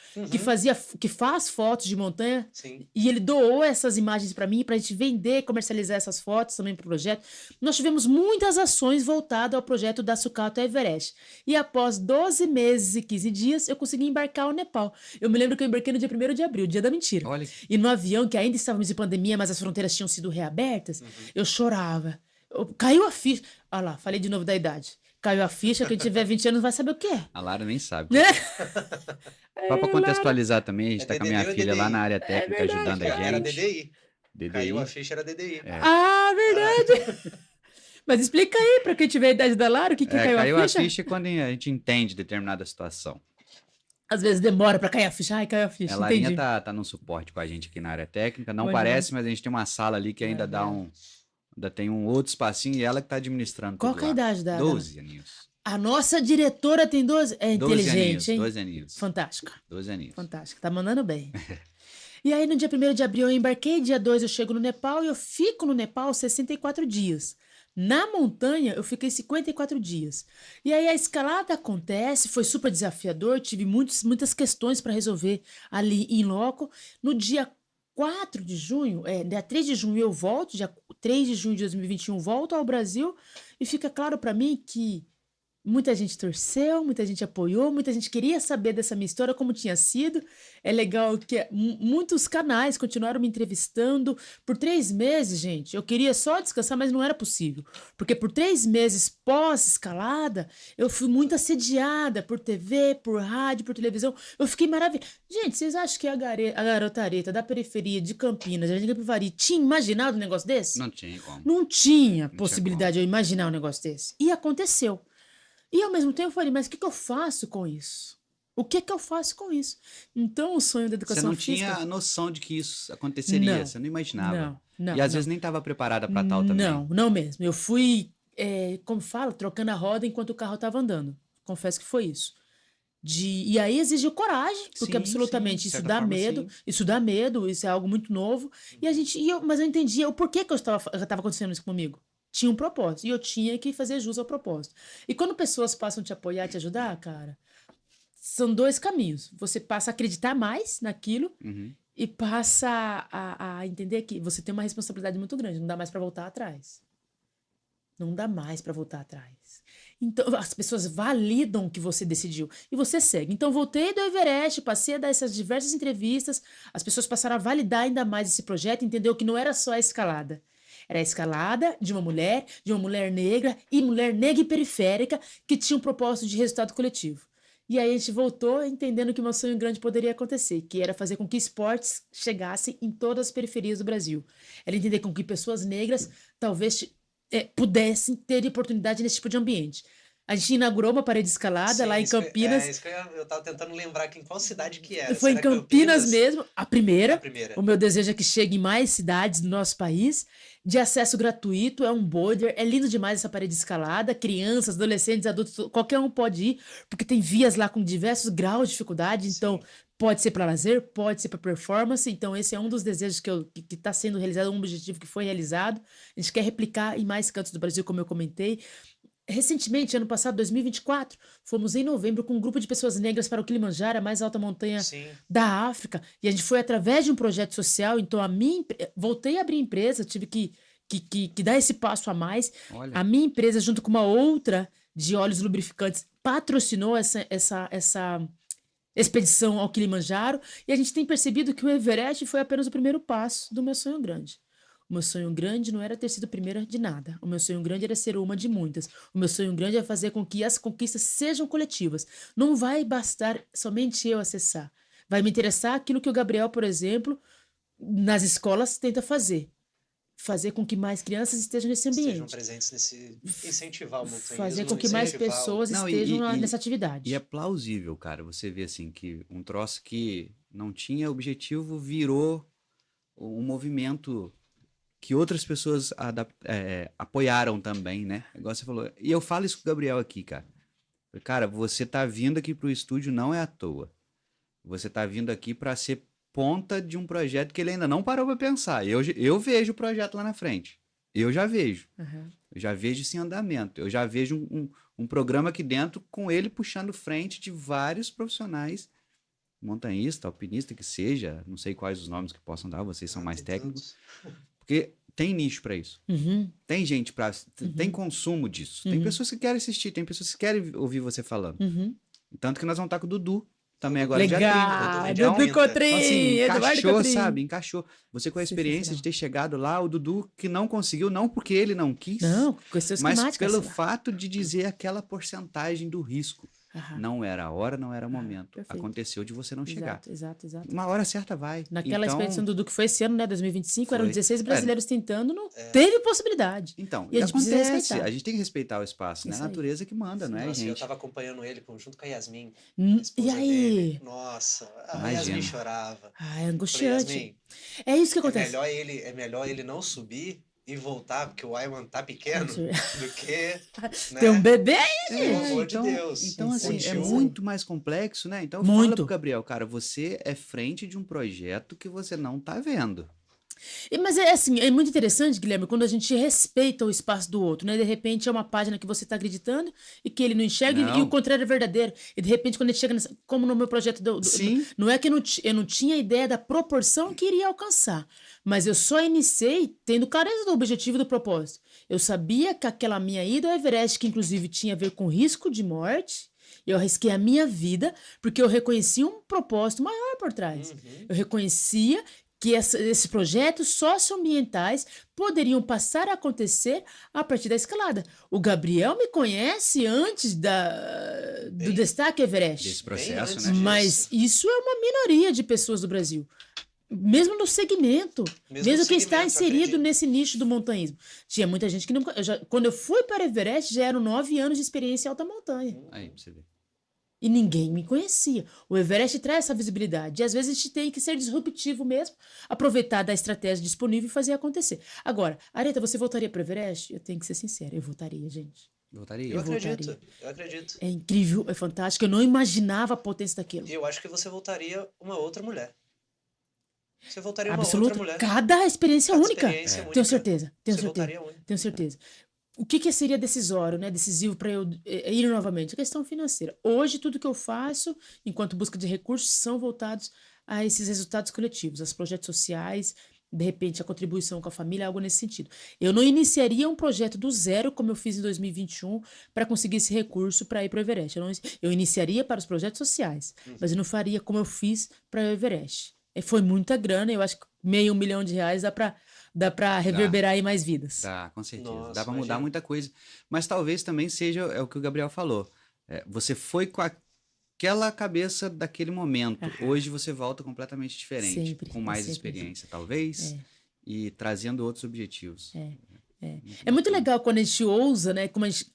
que faz fotos de montanha. Sim. E ele doou essas imagens para mim, para a gente vender, comercializar essas fotos também para o projeto. Nós tivemos muitas ações voltadas ao projeto da Sucata Everest. E após 12 meses e 15 dias, eu consegui embarcar ao Nepal. Eu me lembro que eu embarquei no dia 1º de abril, dia da mentira. Olha, E no avião, que ainda estávamos em pandemia, mas as fronteiras tinham sido reabertas, eu chorava. Caiu a ficha. Olha lá, falei de novo da idade. Caiu a ficha, quem tiver 20 anos vai saber o que é. a Lara nem sabe. Né? Só pra contextualizar também, a gente É tá com a minha DDI ou filha lá DDI? na área técnica verdade, ajudando a Era gente. DDI. DDI. Caiu a ficha, era DDI. Ah, verdade. Mas explica aí, pra quem tiver a idade da Lara, o que caiu, Caiu a a ficha? ficha quando a gente entende determinada situação. Às vezes demora pra cair a ficha. Ai, caiu a ficha, A Larinha entendi. tá no suporte com a gente aqui na área técnica. Não Bom parece, mas a gente tem uma sala ali que ainda Legal. ainda tem um outro espacinho e ela que tá administrando Qual tudo que é a lá. idade da 12 aninhos. A nossa diretora tem 12. É 12 inteligente, aninhos, hein? 12 aninhos. Fantástica. 12 aninhos. Fantástica. Tá mandando bem. E aí, no dia 1º de abril, eu embarquei. Dia 2, eu chego no Nepal e eu fico no Nepal 64 dias. Na montanha, eu fiquei 54 dias. E aí, a escalada acontece, foi super desafiador, tive muitas questões para resolver ali em loco. No dia 4 de junho, dia 3 de junho eu volto, dia 3 de junho de 2021 volto ao Brasil e fica claro para mim que Muita gente torceu, muita gente apoiou, muita gente queria saber dessa minha história, como tinha sido. É legal que muitos canais continuaram me entrevistando. Por 3 meses, gente, eu queria só descansar, mas não era possível. Porque por 3 meses pós-escalada, eu fui muito assediada por TV, por rádio, por televisão. Eu fiquei maravilhada. Gente, vocês acham que a garota Areta da periferia de Campinas, de Capivari, tinha imaginado um negócio desse? Não tinha como. Não tinha Não possibilidade de eu imaginar um negócio desse. E aconteceu. E ao mesmo tempo eu falei, mas o que que eu faço com isso? O que que eu faço com isso? Então o sonho da Você educação não física... tinha noção de que isso aconteceria, Não, você não imaginava. não, E às não. vezes nem estava preparada para tal também. Não mesmo. Eu fui, como fala, trocando a roda enquanto o carro estava andando. Confesso que foi isso. E aí exigiu coragem, porque Sim, absolutamente sim, de isso certa dá forma, medo, sim. isso dá medo, isso é algo muito novo. Mas eu entendia o porquê que estava acontecendo isso comigo. Tinha um propósito, e eu tinha que fazer jus ao propósito. E quando pessoas passam a te apoiar, te ajudar, cara, são 2 caminhos. Você passa a acreditar mais naquilo Uhum. e passa a entender que você tem uma responsabilidade muito grande, não dá mais para voltar atrás. Não dá mais para voltar atrás. Então, as pessoas validam o que você decidiu e você segue. Então, voltei do Everest, passei a dar essas diversas entrevistas, as pessoas passaram a validar ainda mais esse projeto, entendeu que não era só a escalada. Era a escalada de uma mulher negra e periférica que tinha um propósito de resultado coletivo. E aí a gente voltou entendendo que o meu sonho grande poderia acontecer, que era fazer com que esportes chegassem em todas as periferias do Brasil. Era entender com que pessoas negras talvez pudessem ter oportunidade nesse tipo de ambiente. A gente inaugurou uma parede escalada Sim, lá em Campinas. isso que eu tava tentando lembrar aqui em qual cidade que era. Foi Se em era Campinas mesmo, a A primeira. primeira. O meu desejo é que chegue em mais cidades do nosso país, de acesso gratuito, é um boulder, é lindo demais essa parede escalada, crianças, adolescentes, adultos, qualquer um pode ir, porque tem vias lá com diversos graus de dificuldade, então Sim. pode ser para lazer, pode ser para performance, então esse é um dos desejos que está sendo realizado, um objetivo que foi realizado, a gente quer replicar em mais cantos do Brasil, como eu comentei. Recentemente, ano passado, 2024, fomos em novembro com um grupo de pessoas negras para o Kilimanjaro, a mais alta montanha Sim. da África. E a gente foi através de um projeto social. Então, voltei a abrir empresa, tive que dar esse passo a mais. Olha. A minha empresa, junto com uma outra de óleos lubrificantes, patrocinou essa expedição ao Kilimanjaro. E a gente tem percebido que o Everest foi apenas o primeiro passo do meu sonho grande. O meu sonho grande não era ter sido primeira de nada. O meu sonho grande era ser uma de muitas. O meu sonho grande é fazer com que as conquistas sejam coletivas. Não vai bastar somente eu acessar. Vai me interessar aquilo que o Gabriel, por exemplo, nas escolas tenta fazer. Fazer com que mais crianças estejam nesse ambiente. Estejam presentes nesse... Incentivar o montanhismo. Fazer com que mais incentivar pessoas Não, estejam nessa atividade. E é plausível, cara. Você vê assim que um troço que não tinha objetivo virou um movimento que outras pessoas apoiaram também, né? Igual você falou. E eu falo isso com o Gabriel aqui, cara. Cara, você tá vindo aqui pro estúdio não é à toa. Você tá vindo aqui para ser ponta de um projeto que ele ainda não parou para pensar. Eu vejo o projeto lá na frente. Eu já vejo. Uhum. Eu já vejo isso em andamento. Eu já vejo um programa aqui dentro com ele puxando frente de vários profissionais, montanhista, alpinista, que seja, não sei quais os nomes que possam dar, vocês são mais tem técnicos. Porque tem nicho para isso. Uhum. Tem gente para. Tem consumo disso. Tem pessoas que querem assistir, tem pessoas que querem ouvir você falando. Uhum. Tanto que nós vamos estar com o Dudu também agora, dia Legal! 30. Dudu Cotrim! Então, assim, Eduardo encaixou, Cotrim. sabe? Encaixou. Você com a experiência de ter chegado lá, o Dudu que não conseguiu, não porque ele não quis, Não, questões mas climáticas. pelo fato de dizer aquela porcentagem do risco. Aham. Não era a hora, não era o momento. perfeito. Aconteceu de você não chegar. Exato. Uma hora certa vai. Naquela Então, expedição do Dudu que foi esse ano, né, 2025, eram Foi. 16 brasileiros tentando, não teve possibilidade. Então, E a gente precisa acontece. respeitar. A gente tem que respeitar o espaço, né? Isso A aí. natureza que manda, não é, Nossa, eu gente? tava acompanhando ele junto com a Yasmin. E esposa aí? dele. Nossa, a Imagina. Yasmin chorava. Ah, é Falei, angustiante. Yasmin, É isso que é acontece. melhor ele não subir e voltar, porque o Ayman tá pequeno, Isso. do que... né? Tem um bebê aí, Pelo amor de Deus. Então, assim, é Continua. muito mais complexo, né? Então, Muito. fala pro Gabriel, cara, você é frente de um projeto que você não tá vendo. Mas é assim, é muito interessante, Guilherme, quando a gente respeita o espaço do outro, né? De repente é uma página que você está acreditando e que ele não enxerga e o Não. contrário é verdadeiro. E de repente quando ele chega, como no meu projeto, Sim. não é que eu não tinha ideia da proporção que iria alcançar, mas eu só iniciei tendo clareza do objetivo e do propósito. Eu sabia que aquela minha ida ao Everest, que inclusive tinha a ver com risco de morte, eu arrisquei a minha vida porque eu reconhecia um propósito maior por trás. Eu reconhecia que esses projetos socioambientais poderiam passar a acontecer a partir da escalada. O Gabriel me conhece antes do destaque Everest. Desse processo, antes né? Mas isso é uma minoria de pessoas do Brasil. Mesmo no segmento. Mesmo quem está inserido acredito. nesse nicho do montanhismo. Tinha muita gente que não. Quando eu fui para Everest, já eram 9 anos de experiência em alta montanha. Aí, pra você ver. E ninguém me conhecia. O Everest traz essa visibilidade. E às vezes a gente tem que ser disruptivo mesmo, aproveitar da estratégia disponível e fazer acontecer. Agora, Areta, você voltaria para o Everest? Eu tenho que ser sincera, eu voltaria, gente. Voltaria. Eu voltaria. acredito. É incrível, é fantástico. Eu não imaginava a potência daquilo. E eu acho que você voltaria uma outra mulher. Você voltaria uma Absoluta. outra mulher. Cada experiência única. Experiência única. Tenho certeza. Tenho Você certeza. voltaria única. Tenho certeza. O que seria decisório, né, decisivo para eu ir novamente? A questão financeira. Hoje, tudo que eu faço, enquanto busca de recursos, são voltados a esses resultados coletivos, aos projetos sociais, de repente, a contribuição com a família, algo nesse sentido. Eu não iniciaria um projeto do zero, como eu fiz em 2021, para conseguir esse recurso para ir para o Everest. Eu iniciaria para os projetos sociais, mas eu não faria como eu fiz para o Everest. Foi muita grana, eu acho que R$500 mil dá para reverberar aí mais vidas. Dá, com certeza. Nossa, Dá pra mudar imagina. muita coisa. Mas talvez também seja o que o Gabriel falou. Você foi com aquela cabeça daquele momento. Hoje você volta completamente diferente. Sempre, com mais sempre. experiência, talvez. E trazendo outros objetivos. É muito legal quando a gente ousa, né? Como a gente,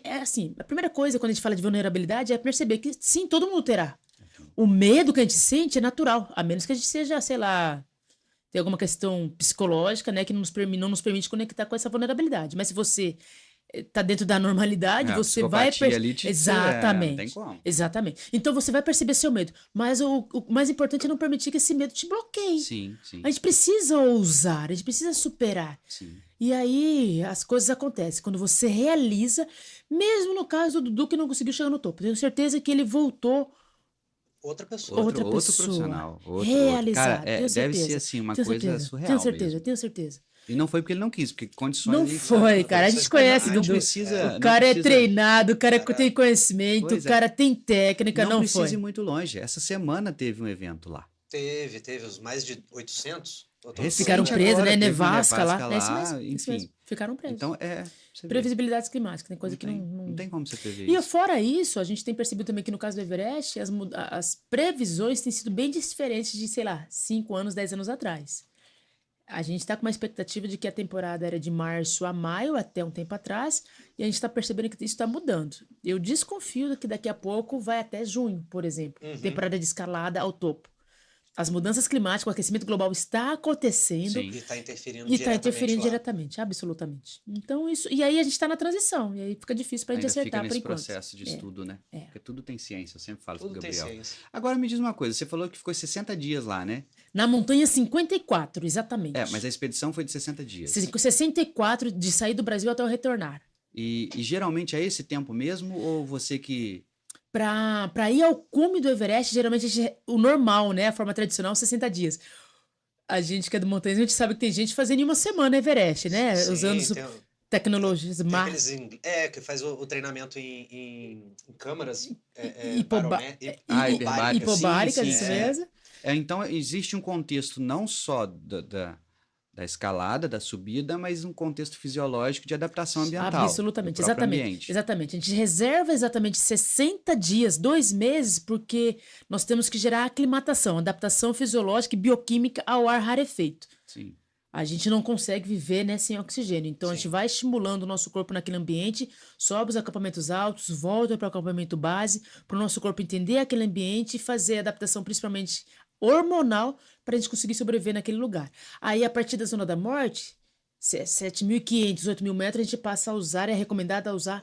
é assim, a primeira coisa quando a gente fala de vulnerabilidade é perceber que sim, todo mundo terá. O medo que a gente sente é natural, a menos que a gente seja, sei lá, tem alguma questão psicológica, né, que não nos permite conectar com essa vulnerabilidade. Mas se você tá dentro da normalidade, você vai exatamente. Não tem como. Exatamente. Então você vai perceber seu medo, mas o mais importante é não permitir que esse medo te bloqueie. Sim, sim. A gente precisa ousar, a gente precisa superar. Sim. E aí as coisas acontecem quando você realiza, mesmo no caso do Dudu que não conseguiu chegar no topo. Tenho certeza que ele voltou Outra pessoa. outra Outro pessoa, profissional. realizado. Cara, tenho deve certeza, ser assim, uma tenho coisa certeza, surreal tenho certeza, mesmo. tenho certeza. E não foi porque ele não quis, porque condições... Não ele foi, sabe, cara. A gente Vocês conhece a gente Dudu. precisa, O cara não é precisa- treinado, o cara tem conhecimento, Pois o é. cara tem técnica, Não não precisa foi. ir muito longe. Essa semana teve um evento lá. Teve os mais de 800. Ficaram Recente presos, agora, né? teve um Nevasca lá. Nevasca É isso lá, mesmo, isso enfim. mesmo. Ficaram presos. Então, você vê. Previsibilidades climáticas, tem coisa que não... Não tem como você prever E isso. fora isso, a gente tem percebido também que no caso do Everest, as previsões têm sido bem diferentes de, sei lá, 5 anos, 10 anos atrás. A gente está com uma expectativa de que a temporada era de março a maio, até um tempo atrás, e a gente está percebendo que isso está mudando. Eu desconfio que daqui a pouco vai até junho, por exemplo, temporada de escalada ao topo. As mudanças climáticas, o aquecimento global está acontecendo. Sim. E está interferindo E está interferindo lá. diretamente, absolutamente. Então, isso. E aí a gente está na transição. E aí fica difícil para a gente Ainda acertar fica por nesse enquanto. processo de estudo, né? Porque tudo tem ciência, eu sempre falo Tudo pro tem Gabriel. ciência. Agora me diz uma coisa, você falou que ficou 60 dias lá, né? Na montanha 54, exatamente. Mas a expedição foi de 60 dias. 64 de sair do Brasil até eu retornar. E geralmente é esse tempo mesmo, ou você que... Para ir ao cume do Everest, geralmente o normal, né? A forma tradicional, 60 dias. A gente que é do montanhismo, a gente sabe que tem gente fazendo em uma semana Everest, né? Sim, usando tecnologias tem aqueles que faz o treinamento em câmaras hipobáricas, sim, isso sim. mesmo. Então existe um contexto não só da escalada, da subida, mas um contexto fisiológico de adaptação ambiental. Absolutamente, do próprio exatamente. ambiente. Exatamente. A gente reserva exatamente 60 dias, 2 meses, porque nós temos que gerar aclimatação, adaptação fisiológica e bioquímica ao ar rarefeito. Sim. A gente não consegue viver, né, sem oxigênio. Então, a gente vai estimulando o nosso corpo naquele ambiente, sobe os acampamentos altos, volta para o acampamento base, para o nosso corpo entender aquele ambiente e fazer a adaptação, principalmente hormonal, para a gente conseguir sobreviver naquele lugar. Aí, a partir da zona da morte, 7.500, 8.000 metros, a gente passa a usar, é recomendado a usar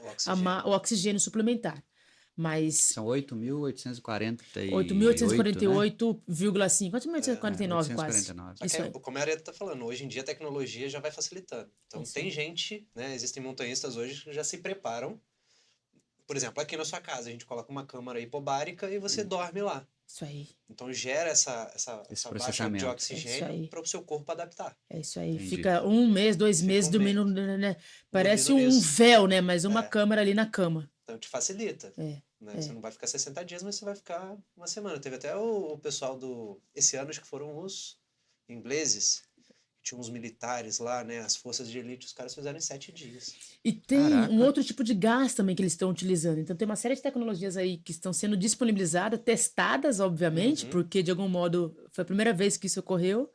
o oxigênio suplementar. Mas São 8.848, 8.848,5. 8.849 quase. 849. Isso aí. Como a Areta tá falando, hoje em dia a tecnologia já vai facilitando. Então Isso tem aí. gente, né? Existem montanhistas hoje que já se preparam. Por exemplo, aqui na sua casa, a gente coloca uma câmara hipobárica e você dorme lá. Isso aí. Então gera essa baixa processamento. de É oxigênio isso aí. para o seu corpo adaptar. É isso aí. Entendi. Fica 1 mês, 2 Fica meses um dormindo, né? Parece Dormindo um nisso. véu, né? Mas uma É. câmera ali na cama. Então te facilita. É. Né? É. Você não vai ficar 60 dias, mas você vai ficar uma semana. Teve até o pessoal esse ano, acho que foram os ingleses. Tinha uns militares lá, né? As forças de elite, os caras fizeram em 7 dias. E tem Caraca. um outro tipo de gás também que eles estão utilizando. Então, tem uma série de tecnologias aí que estão sendo disponibilizadas, testadas, obviamente, Uhum. porque de algum modo foi a primeira vez que isso ocorreu.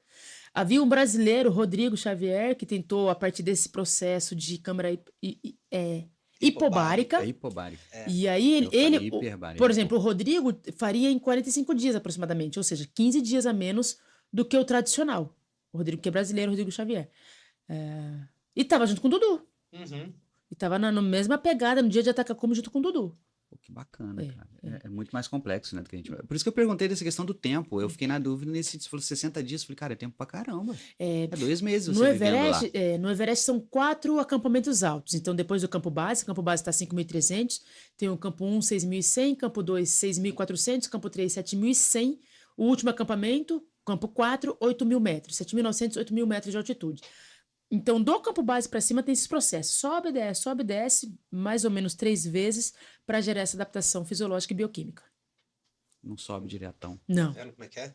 Havia um brasileiro, Rodrigo Xavier, que tentou, a partir desse processo de câmara hipobárica. É hipobárico. E aí, Eu falei ele hiperbárico. por exemplo, o Rodrigo faria em 45 dias aproximadamente, ou seja, 15 dias a menos do que o tradicional. O Rodrigo, que é brasileiro, Rodrigo Xavier. E tava junto com o Dudu. Uhum. E tava na mesma pegada no dia de Atacama junto com o Dudu. Pô, que bacana, É, cara. É muito mais complexo, né, do que a gente... Por isso que eu perguntei dessa questão do tempo. Eu fiquei na dúvida você falou 60 dias. Eu falei, cara, é tempo pra caramba. É 2 meses No você vivendo lá. Everest, no Everest são 4 acampamentos altos. Então, depois do campo base, o campo base está 5.300, tem o campo 1, 6.100, campo 2, 6.400, campo 3, 7.100. O último acampamento, campo 4, 8.000 metros, 7.900, 8.000 metros de altitude. Então, do campo base para cima tem esses processos. Sobe, desce, mais ou menos 3 vezes para gerar essa adaptação fisiológica e bioquímica. Não sobe diretão. Não. Vendo como é que é?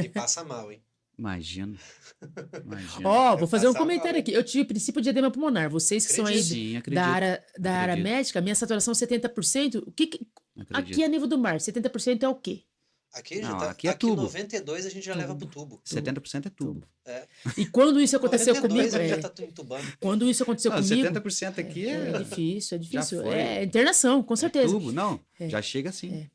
E passa mal, hein? Imagino. Ó, vou fazer um passava comentário mal. aqui. Eu tive princípio de edema pulmonar. Vocês que são aí Sim, acredito. da área Acredito. médica, minha saturação 70%. Acredito. Aqui a nível do mar, 70% é o quê? Aqui, Não, já tá, aqui é tubo. 92 a gente já leva pro tubo. 70% é tubo. E quando isso aconteceu 92 comigo, a gente já tá entubando. quando isso aconteceu Não, comigo, 70% aqui é difícil, Já foi. É internação, com certeza. tubo. Não, já chega assim.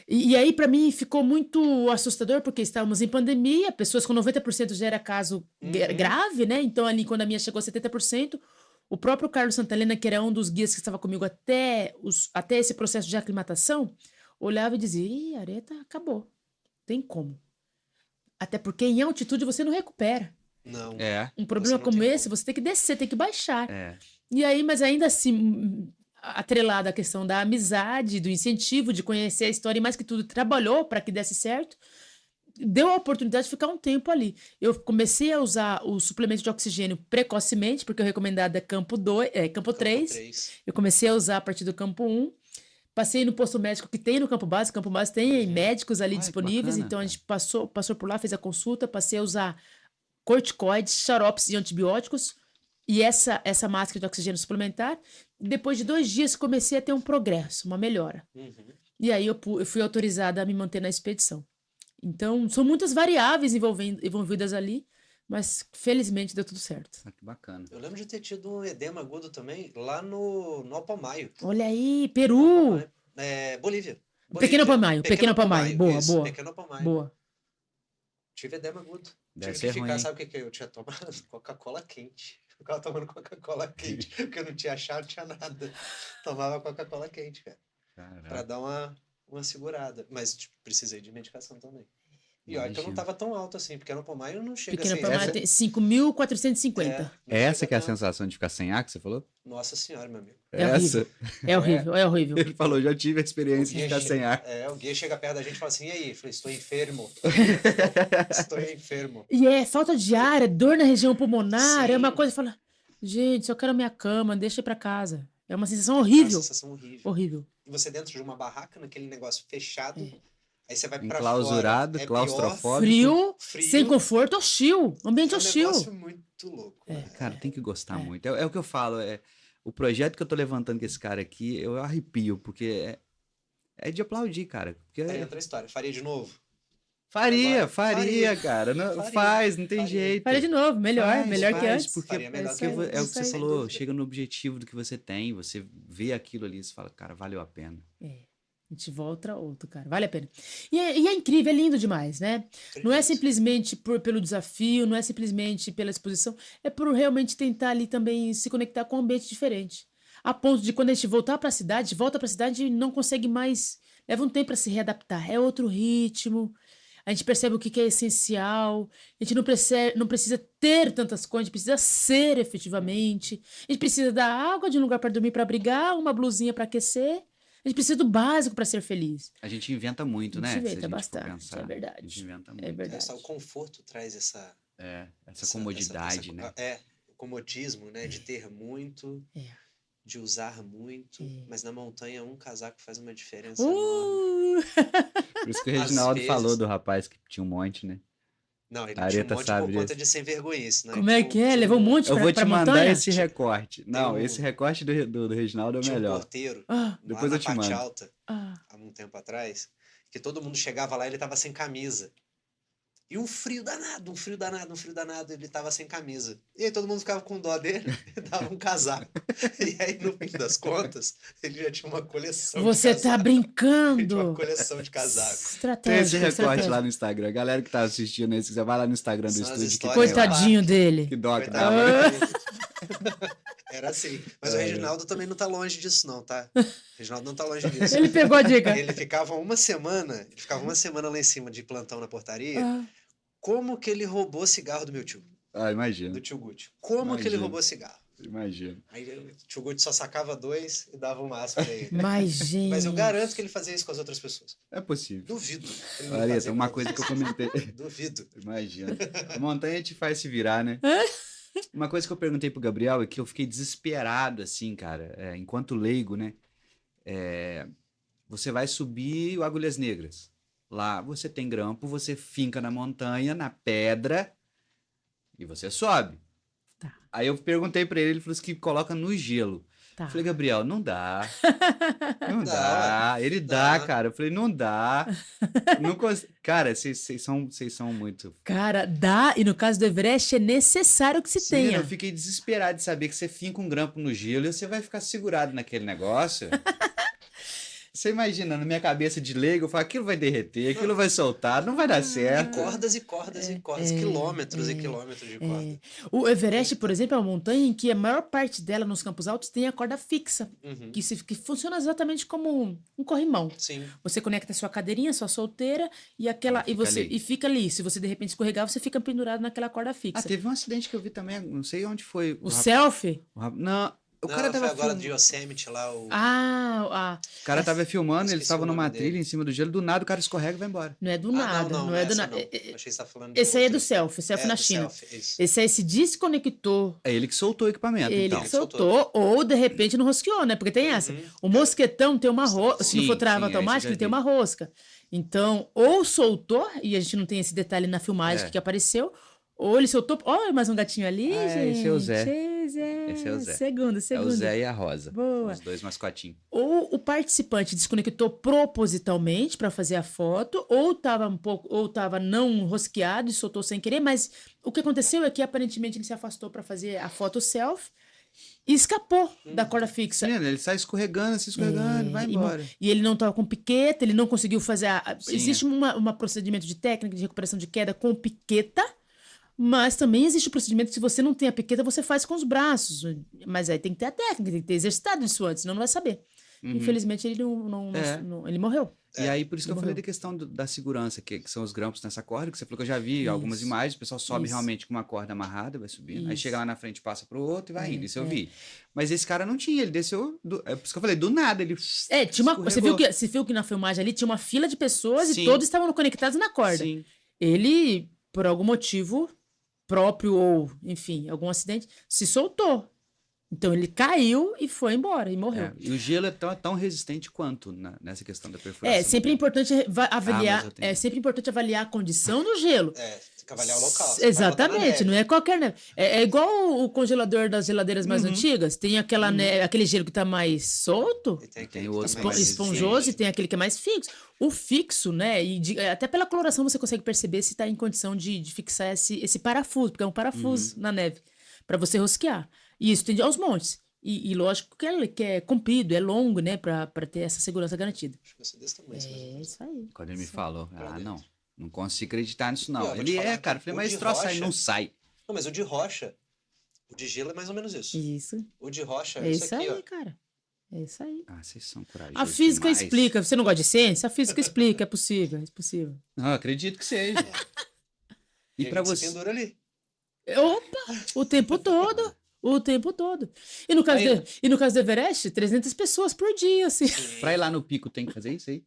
E aí, para mim, ficou muito assustador, porque estávamos em pandemia, pessoas com 90% já era caso grave, né? Então, ali, quando a minha chegou a 70%, o próprio Carlos Santalena, que era um dos guias que estava comigo até esse processo de aclimatação, olhava e dizia: ih, Areta, acabou. Tem como. Até porque em altitude você não recupera. Não. Um problema você não como tem esse, você tem que descer, tem que baixar. É. E aí, mas ainda assim, atrelado à questão da amizade, do incentivo, de conhecer a história e mais que tudo, trabalhou para que desse certo, deu a oportunidade de ficar um tempo ali. Eu comecei a usar o suplemento de oxigênio precocemente, porque o recomendado é campo 3. Eu comecei a usar a partir do campo 1. Passei no posto médico que tem no campo base. O campo base tem médicos ali Ai, que disponíveis. bacana, Então, a gente passou por lá, fez a consulta. Passei a usar corticoides, xaropes e antibióticos. E essa máscara de oxigênio suplementar. Depois de 2 dias, comecei a ter um progresso, uma melhora. E aí, eu fui autorizada a me manter na expedição. Então, são muitas variáveis envolvidas ali. Mas, felizmente, deu tudo certo. Ah, que bacana. Eu lembro de ter tido um edema agudo também lá no Alpamayo. Olha aí, Peru! Bolívia. Pequeno Alpamayo, Pequeno Alpamayo. Boa, isso, boa. Pequeno Alpamayo. Boa. Tive edema agudo. Deve Tive ser que ficar, ruim. sabe o que eu tinha tomado? Coca-Cola quente. Eu ficava tomando Coca-Cola quente, porque eu não tinha chá, não tinha nada. Tomava Coca-Cola quente, cara. Pra Caraca. dar uma segurada. Mas tipo, precisei de medicação também. E olha que eu não Imagino. tava tão alto assim, porque no Alpamayo não chega Pequeno assim. Alpamayo tem 5.450. não Essa chega que é a tanto. sensação de ficar sem ar que você falou? Nossa senhora, meu amigo. É horrível. É horrível, é horrível. Ele falou, já tive a experiência de ficar sem ar. O guia chega perto da gente e fala assim, e aí? Eu falei, estou enfermo. Estou enfermo. E é falta de ar, é dor na região pulmonar, Sim. é uma coisa que fala, gente, só quero a minha cama, deixa eu ir pra casa. É uma sensação Uma horrível. sensação horrível. Horrível. E você dentro de uma barraca, naquele negócio fechado, aí você vai pra Enclausurado, fora. É claustrofóbico. Frio, sem conforto, hostil. Ambiente pior. É um hostil. negócio muito louco. né? Cara, tem que gostar muito. É o que eu falo. O projeto que eu tô levantando com esse cara aqui, eu arrepio, porque é de aplaudir, cara. Porque Aí entra a história. Faria de novo? faria, Faria. cara. Não, Faria. faz, não tem Faria. jeito. Faria de novo, melhor, Faz, melhor que faz, antes. Porque Faria melhor isso que aí, é o que isso você aí. sem falou, dúvida. chega no objetivo do que você tem, você vê aquilo ali, você fala, cara, valeu a pena. A gente volta outro, cara. Vale a pena. E é incrível, é lindo demais, né? Não é Acredito. simplesmente pelo desafio, não é simplesmente pela exposição, é por realmente tentar ali também se conectar com um ambiente diferente. a ponto de quando a gente volta pra cidade e não consegue mais. Leva um tempo para se readaptar. É outro ritmo. A gente percebe o que que é essencial. A gente não precisa ter tantas coisas, a gente precisa ser efetivamente. A gente precisa da água, de um lugar para dormir, para abrigar, uma blusinha para aquecer. A gente precisa do básico para ser feliz. A gente inventa muito, A né? gente Se a inventa gente for bastante, pensar, é verdade. A gente inventa É muito. verdade. Só o conforto traz Essa comodidade, né? O comodismo, né? De ter muito, É. de usar muito. É. Mas na montanha, um casaco faz uma diferença enorme. Por isso que o Às Reginaldo vezes- falou do rapaz que tinha um monte, né? Não, ele A tinha um Areta monte sabe por conta disso. de sem vergonhice, né? Como é que é? Levou um monte Eu vou pra te mandar montanha? esse recorte. Não, um- esse recorte do Reginaldo é o Tinha um melhor. porteiro Ah, Depois lá eu na te parte mando. alta, ah. há um tempo atrás, que todo mundo chegava lá e ele tava sem camisa. E um frio danado, um frio danado, ele tava sem camisa. E aí todo mundo ficava com dó dele e dava um casaco. E aí, no fim das contas, ele já tinha uma coleção Você de tá casaco. brincando? Ele tinha uma coleção de casaco. Tem esse Estratégico, recorte lá estratégico. no Instagram. A galera que tá assistindo aí, se quiser, vai lá no Instagram do São as estúdio que histórias tem lá. Coitadinho dele. Que dó que Coitado dava, né? dele. Era assim. Mas o Reginaldo também não tá longe disso, não, tá? O Reginaldo não tá longe disso. Ele pegou a dica. Ele ficava uma semana lá em cima de plantão na portaria. Ah. Como que ele roubou cigarro do meu tio? Ah, imagina. Do tio Guti. Como que ele Imagina. roubou cigarro? Imagina. Aí o tio Guti só sacava 2 e dava um maço pra ele. Mas, gente. Mas eu garanto que ele fazia isso com as outras pessoas. É possível. Duvido. que ele não Areta, fazia uma com coisa que eu outras comentei. pessoas. Duvido. Imagina. A montanha te faz se virar, né? Uma coisa que eu perguntei pro Gabriel é que eu fiquei desesperado, assim, cara, enquanto leigo, né? Você vai subir o Agulhas Negras. Lá você tem grampo, você finca na montanha, na pedra, e você sobe. Tá. Aí eu perguntei pra ele falou assim que coloca no gelo. Tá. Eu falei, Gabriel, não dá. Não Dá, dá. Ele dá, dá. cara. Eu falei, não dá. Não Cara, vocês são muito. Cara, dá, e no caso do Everest é necessário que se Sim, tenha. eu fiquei desesperado de saber que você finca um grampo no gelo e você vai ficar segurado naquele negócio. Você imagina, na minha cabeça de leigo, eu falo, aquilo vai derreter, aquilo vai soltar, não vai dar E certo. cordas e cordas e cordas. Quilômetros e quilômetros de corda. O Everest, por exemplo, é uma montanha em que a maior parte dela nos campos altos tem a corda fixa, Uhum. que funciona exatamente como um corrimão. Sim. Você conecta a sua cadeirinha, sua solteira, e aquela Ela fica você ali. e fica ali. Se você de repente escorregar, você fica pendurado naquela corda Ah, fixa. teve um acidente que eu vi também, não sei onde foi. O selfie? Não, o cara Não, tava foi agora filmando. de Yosemite lá. O cara tava filmando, ele Esqueci estava o nome numa dele. trilha em cima do gelo, do nada o cara escorrega e vai embora. não é do nada, não é do essa nada. não. Achei que você tá falando de Esse aí é do outra. selfie na do China. selfie, isso. Esse aí se desconectou. É ele que soltou o equipamento, Ele então. que soltou, ou de repente não rosqueou, né? Porque tem essa. Uhum. O mosquetão tem uma rosca. Se não Sim, for trava sim, aí automática, você já ele tem vi. uma rosca. Então, ou soltou, e a gente não tem esse detalhe na filmagem É. que apareceu, ou ele soltou. Olha, mais um gatinho ali, Ah, gente. esse é o Zé. Zé. Esse é o Zé. Segundo. É o Zé e a Rosa. Boa. Os dois mascotinhos. Ou o participante desconectou propositalmente para fazer a foto, ou estava não rosqueado e soltou sem querer, mas o que aconteceu é que aparentemente ele se afastou para fazer a foto selfie e escapou da corda fixa. Sim, ele sai escorregando, se escorregando, vai É, embora. E ele não estava com piqueta, ele não conseguiu fazer Sim, existe um procedimento de técnica de recuperação de queda com piqueta, mas também existe o procedimento que se você não tem a piqueta, você faz com os braços. Mas aí tem que ter a técnica, tem que ter exercitado isso antes, senão não vai saber. Infelizmente, ele É. ele morreu. E aí, por isso que eu Ele falei morreu. da questão da segurança, que são os grampos nessa corda, que você falou que eu já vi algumas Isso. imagens, o pessoal sobe Isso. realmente com uma corda amarrada, vai subindo, aí Isso. chega lá na frente, passa pro outro e vai indo, isso eu vi. Mas esse cara não tinha, ele desceu, é por isso que eu falei, do nada, ele Você viu que na filmagem ali tinha uma fila de pessoas Sim. e todos estavam conectados na corda. Sim. Ele, por algum motivo próprio ou, enfim, algum acidente, se soltou. Então ele caiu e foi embora e morreu. E o gelo é tão resistente quanto nessa questão da perfuração. É sempre importante avaliar, mas eu tenho- é sempre importante avaliar a condição do gelo. É, tem que avaliar o local. Você vai botar na Exatamente, neve. não é qualquer neve. É igual o congelador das geladeiras mais antigas. Tem aquele gelo que tá mais solto, E tem E tem aquele o que outro também mais esponjoso, e resistente. tem aquele que é mais fixo. O fixo, né? Até pela coloração você consegue perceber se está em condição de fixar esse parafuso, porque é um parafuso na neve, para você rosquear. E isso tem aos montes. E lógico que é comprido, é longo, né? Para ter essa segurança garantida. Acho que vai ser desse tamanho. esse mais ou É menos. isso aí. Quando ele me falou, dentro. não consigo acreditar nisso E, não. ó, vou te Ele falar que cara, eu falei, o mas de esse troço aí rocha- não sai. Não, mas o de rocha, O de gelo é mais ou menos isso. Isso. O de rocha É é isso isso aqui, aí, ó. cara. É isso aí. Ah, vocês são corajosos A física demais. explica. Você não gosta de ciência? A física explica. É possível. É possível. Não, eu acredito que seja. E a pra gente se você... pendura ali. Opa! O tempo todo. O tempo todo. E no caso, Aí- e no caso do Everest, 300 pessoas por dia, assim. Pra ir lá no pico tem que fazer isso aí?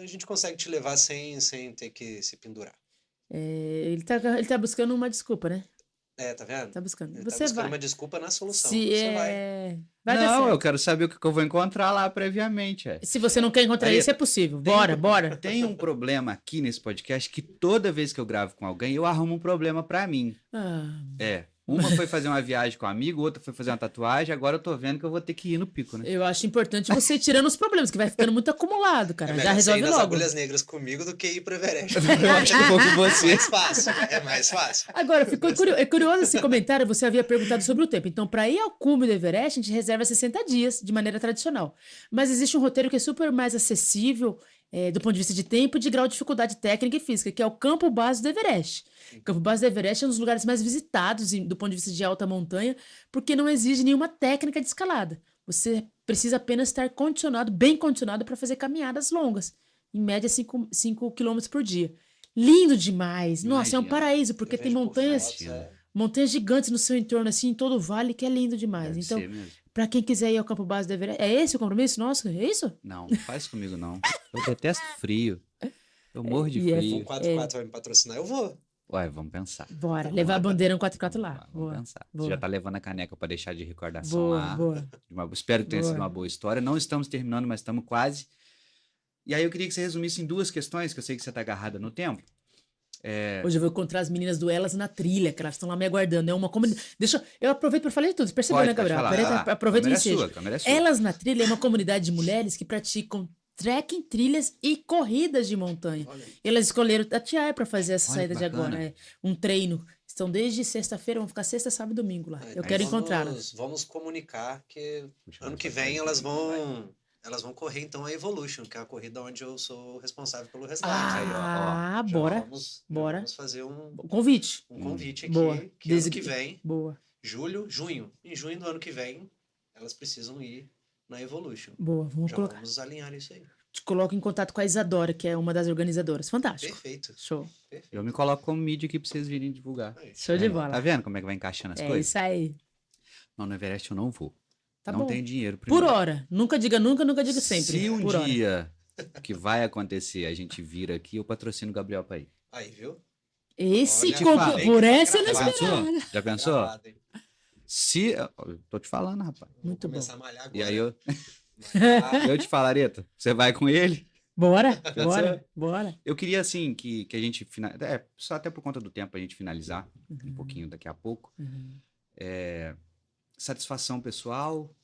A gente consegue te levar sem ter que se pendurar. É, ele tá buscando uma desculpa, né? Tá vendo? Tá buscando. Ele tá Você buscando vai. uma desculpa na solução. Se Você vai. é... Vai dar Não, eu certo. quero saber o que eu vou encontrar lá previamente. Se você não quer encontrar Aí, isso, é possível. Bora, bora. Tem um problema aqui nesse podcast que toda vez que eu gravo com alguém, eu arrumo um problema pra mim. Ah, Uma foi fazer uma viagem com um amigo, outra foi fazer uma tatuagem, agora eu tô vendo que eu vou ter que ir no pico, né? eu acho importante você ir tirando os problemas, que vai ficando muito acumulado, cara. É Já melhor você ir resolve nas logo. agulhas negras comigo do que ir pro Everest. Eu acho que vou com É você. mais fácil. É mais fácil. Agora, é curioso esse comentário, você havia perguntado sobre o tempo. Então, para ir ao cume do Everest, a gente reserva 60 dias, de maneira tradicional. Mas existe um roteiro que é super mais acessível, do ponto de vista de tempo e de grau de dificuldade técnica e física, que é o Campo Base do Everest. O Campo Base do Everest é um dos lugares mais visitados do ponto de vista de alta montanha, porque não exige nenhuma técnica de escalada. Você precisa apenas estar condicionado, bem condicionado, para fazer caminhadas longas, em média 5 km por dia. Lindo demais! Nossa, é um Imagina. paraíso, porque Eu tem vejo por montanhas, fotos, montanhas gigantes no seu entorno, assim, em todo o vale, que é lindo demais. Deve Então, ser mesmo. para quem quiser ir ao Campo Base do Everest, é esse o compromisso nosso? É isso? Não, não faz comigo não. Eu detesto frio. Eu morro de E é frio. O 44 vai me patrocinar, eu vou. Ué, vamos pensar. Bora, levar a bandeira 144 lá. Vamos Boa, pensar. Você boa. já tá levando a caneca pra deixar de recordação boa, lá. boa. Espero que tenha Boa. sido uma boa história. Não estamos terminando, mas estamos quase. E aí eu queria que você resumisse em duas questões, que eu sei que você tá agarrada no tempo. Hoje eu vou encontrar as meninas do Elas na Trilha, que elas estão lá me aguardando. É uma comunidade. Eu aproveito para falar de tudo. Você percebeu, né, Gabriel? Aproveita o ensejo. A câmera é sua. Elas na Trilha é uma comunidade de mulheres que praticam trekking, trilhas e corridas de montanha. Olha aí. Elas escolheram Tatiaia para fazer essa Olha saída que de bacana. agora. Um treino. Estão desde sexta-feira, vão ficar sexta, sábado e domingo lá. Eu quero encontrá-las. Vamos comunicar que Puxa, ano que nossa, vem cara, elas vão correr então a Evolution, que é a corrida onde eu sou responsável pelo resgate. Aí, ó, Ah, Já bora. vamos fazer um Convite. convite aqui, Boa. que ano que vem, Boa, junho. Em junho do ano que vem, elas precisam ir na Evolution. boa. Vamos Já colocar. vamos alinhar isso aí. Te coloco em contato com a Isadora, que é uma das organizadoras. Fantástico. Perfeito. Show. Eu me coloco como mídia aqui pra vocês virem divulgar. Aí. Show de bola. Tá vendo como é que vai encaixando as É coisas? isso aí. Não, no Everest eu não vou. Tá não bom. tenho dinheiro Por primeiro. hora. Nunca diga nunca, nunca diga sempre. Se um Por hora. dia que vai acontecer, a gente vir aqui, eu patrocino o Gabriel pra ir. Aí, viu? Esse Olha, falei por que tá essa eu não Já gravado. esperava. pensou? Já pensou? Gravado, hein? Se... Eu tô te falando, rapaz. Muito Vou bom. começar a malhar agora. E aí eu Malhar. te falo, Areta, você vai com ele? Bora, bora. Eu queria, assim, que a gente... só até por conta do tempo a gente finalizar um pouquinho daqui a pouco. Satisfação pessoal,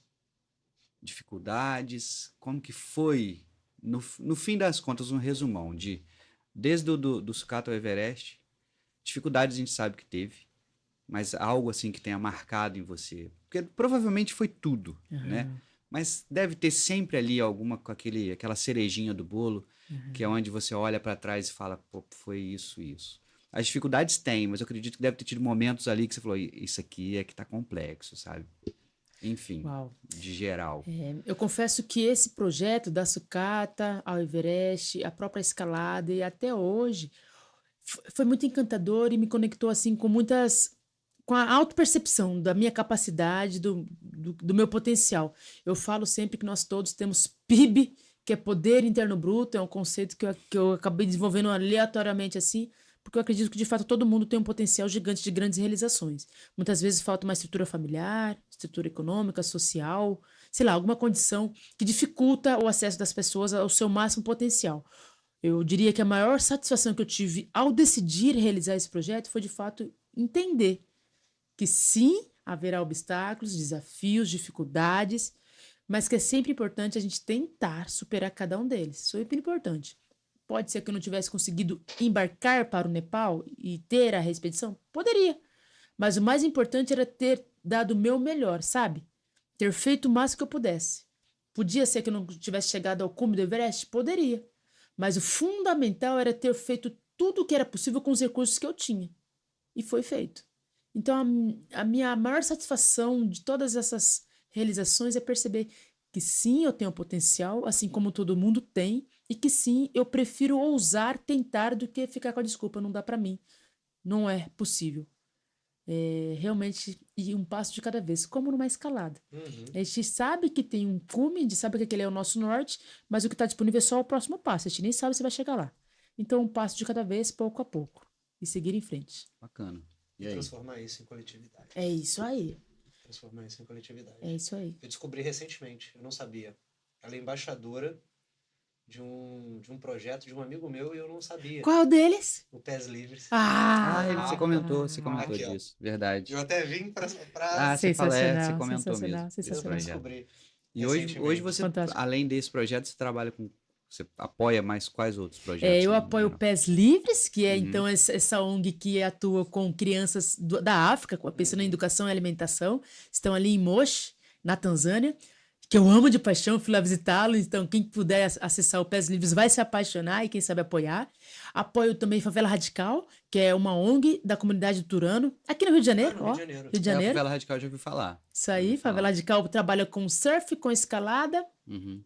dificuldades, como que foi, no fim das contas, um resumão de, desde do sucata ao Everest, dificuldades a gente sabe que teve, mas algo assim que tenha marcado em você, porque provavelmente foi tudo, né? Mas deve ter sempre ali alguma com aquela cerejinha do bolo, que é onde você olha para trás e fala, pô, foi isso. As dificuldades tem, mas eu acredito que deve ter tido momentos ali que você falou, isso aqui é que tá complexo, sabe? Enfim, Uau. de geral. Eu confesso que esse projeto da sucata ao Everest, a própria escalada e até hoje foi muito encantador e me conectou assim com a autopercepção da minha capacidade, do meu potencial. Eu falo sempre que nós todos temos PIB, que é Poder Interno Bruto, é um conceito que eu acabei desenvolvendo aleatoriamente assim, porque eu acredito que de fato todo mundo tem um potencial gigante de grandes realizações. Muitas vezes falta uma estrutura familiar, estrutura econômica, social, sei lá, alguma condição que dificulta o acesso das pessoas ao seu máximo potencial. Eu diria que a maior satisfação que eu tive ao decidir realizar esse projeto foi de fato entender que sim, haverá obstáculos, desafios, dificuldades, mas que é sempre importante a gente tentar superar cada um deles. Super importante. Pode ser que eu não tivesse conseguido embarcar para o Nepal e ter a expedição? Poderia. Mas o mais importante era ter dado o meu melhor, sabe? Ter feito o máximo que eu pudesse. Podia ser que eu não tivesse chegado ao cume do Everest? Poderia. Mas o fundamental era ter feito tudo o que era possível com os recursos que eu tinha. E foi feito. Então, a minha maior satisfação de todas essas realizações é perceber que sim, eu tenho potencial, assim como todo mundo tem, e que sim, eu prefiro ousar tentar do que ficar com a desculpa, não dá pra mim. Não é possível. É realmente ir um passo de cada vez, como numa escalada. Uhum. A gente sabe que tem um cume, a gente sabe que aquele é o nosso norte, mas o que está disponível é só o próximo passo. A gente nem sabe se vai chegar lá. Então, um passo de cada vez, pouco a pouco. E seguir em frente. Bacana. E E aí? transformar isso em coletividade. É isso aí. Transformar isso em coletividade. É isso aí. Eu descobri recentemente, eu não sabia. Ela é embaixadora de um projeto de um amigo meu e eu não sabia. Qual deles? O Pés Livres. Ah! Você comentou Aqui, ó. disso. Verdade. Eu até vim pra Ah, você Sensacional, comentou sensacional, mesmo. sensacional. eu projeto. descobri. E hoje recentemente. você, Fantástico. além desse projeto, você trabalha com. Você apoia mais quais outros projetos? Eu apoio o Não? Pés Livres, que é Uhum. então essa ONG que atua com crianças da África, pensando em educação e alimentação. Estão ali em Moshi, na Tanzânia, que eu amo de paixão, fui lá visitá-lo. Então, quem puder acessar o Pés Livres vai se apaixonar e quem sabe apoiar. Apoio também Favela Radical, que é uma ONG da comunidade do Turano, aqui no Rio de Janeiro. no Rio de Janeiro. Rio de É, a Janeiro. Favela Radical eu já ouvi falar. Isso Já aí, ouvi falar. Favela Radical trabalha com surf, com escalada. Uhum.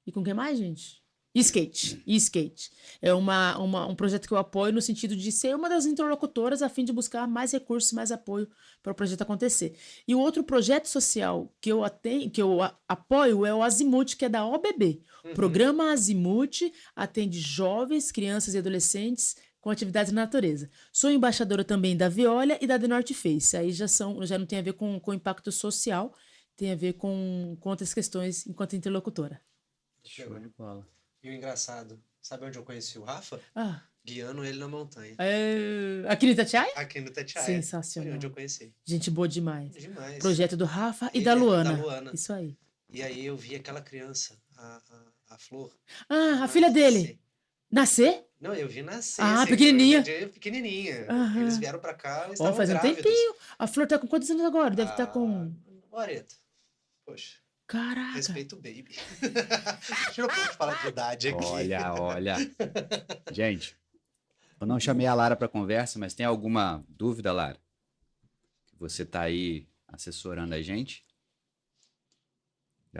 E com quem mais, gente? E skate. E skate. É um projeto que eu apoio no sentido de ser uma das interlocutoras a fim de buscar mais recursos, mais apoio para o projeto acontecer. E o outro projeto social que eu apoio é o Azimuth, que é da OBB. O programa Azimuth atende jovens, crianças e adolescentes com atividades na natureza. Sou embaixadora também da Veolia e da The North Face. Aí já não tem a ver com impacto social, tem a ver com outras questões enquanto interlocutora. Show de bola. E o engraçado, sabe onde eu conheci o Rafa? Ah, Guiando ele na montanha. aqui no Itatiaia? Aqui no Itatiaia. Sensacional. Foi onde eu conheci. Gente boa demais. Demais. Projeto do Rafa e Ele da é da Luana. Luana. Isso aí. E aí eu vi aquela criança, a Flor. Ah, a filha dele. Nascer? Não, eu vi nascer. Ah, assim, pequenininha. Pequenininha. Aham. Eles vieram pra cá, eles Ó, estavam faz um grávidos. tempinho. A Flor tá com quantos anos agora? Deve estar com... Areta. Poxa, Caraca. respeito o baby. A gente não pode falar de idade aqui. Olha. Gente, eu não chamei a Lara para conversa, mas tem alguma dúvida, Lara? Que você tá aí assessorando a gente?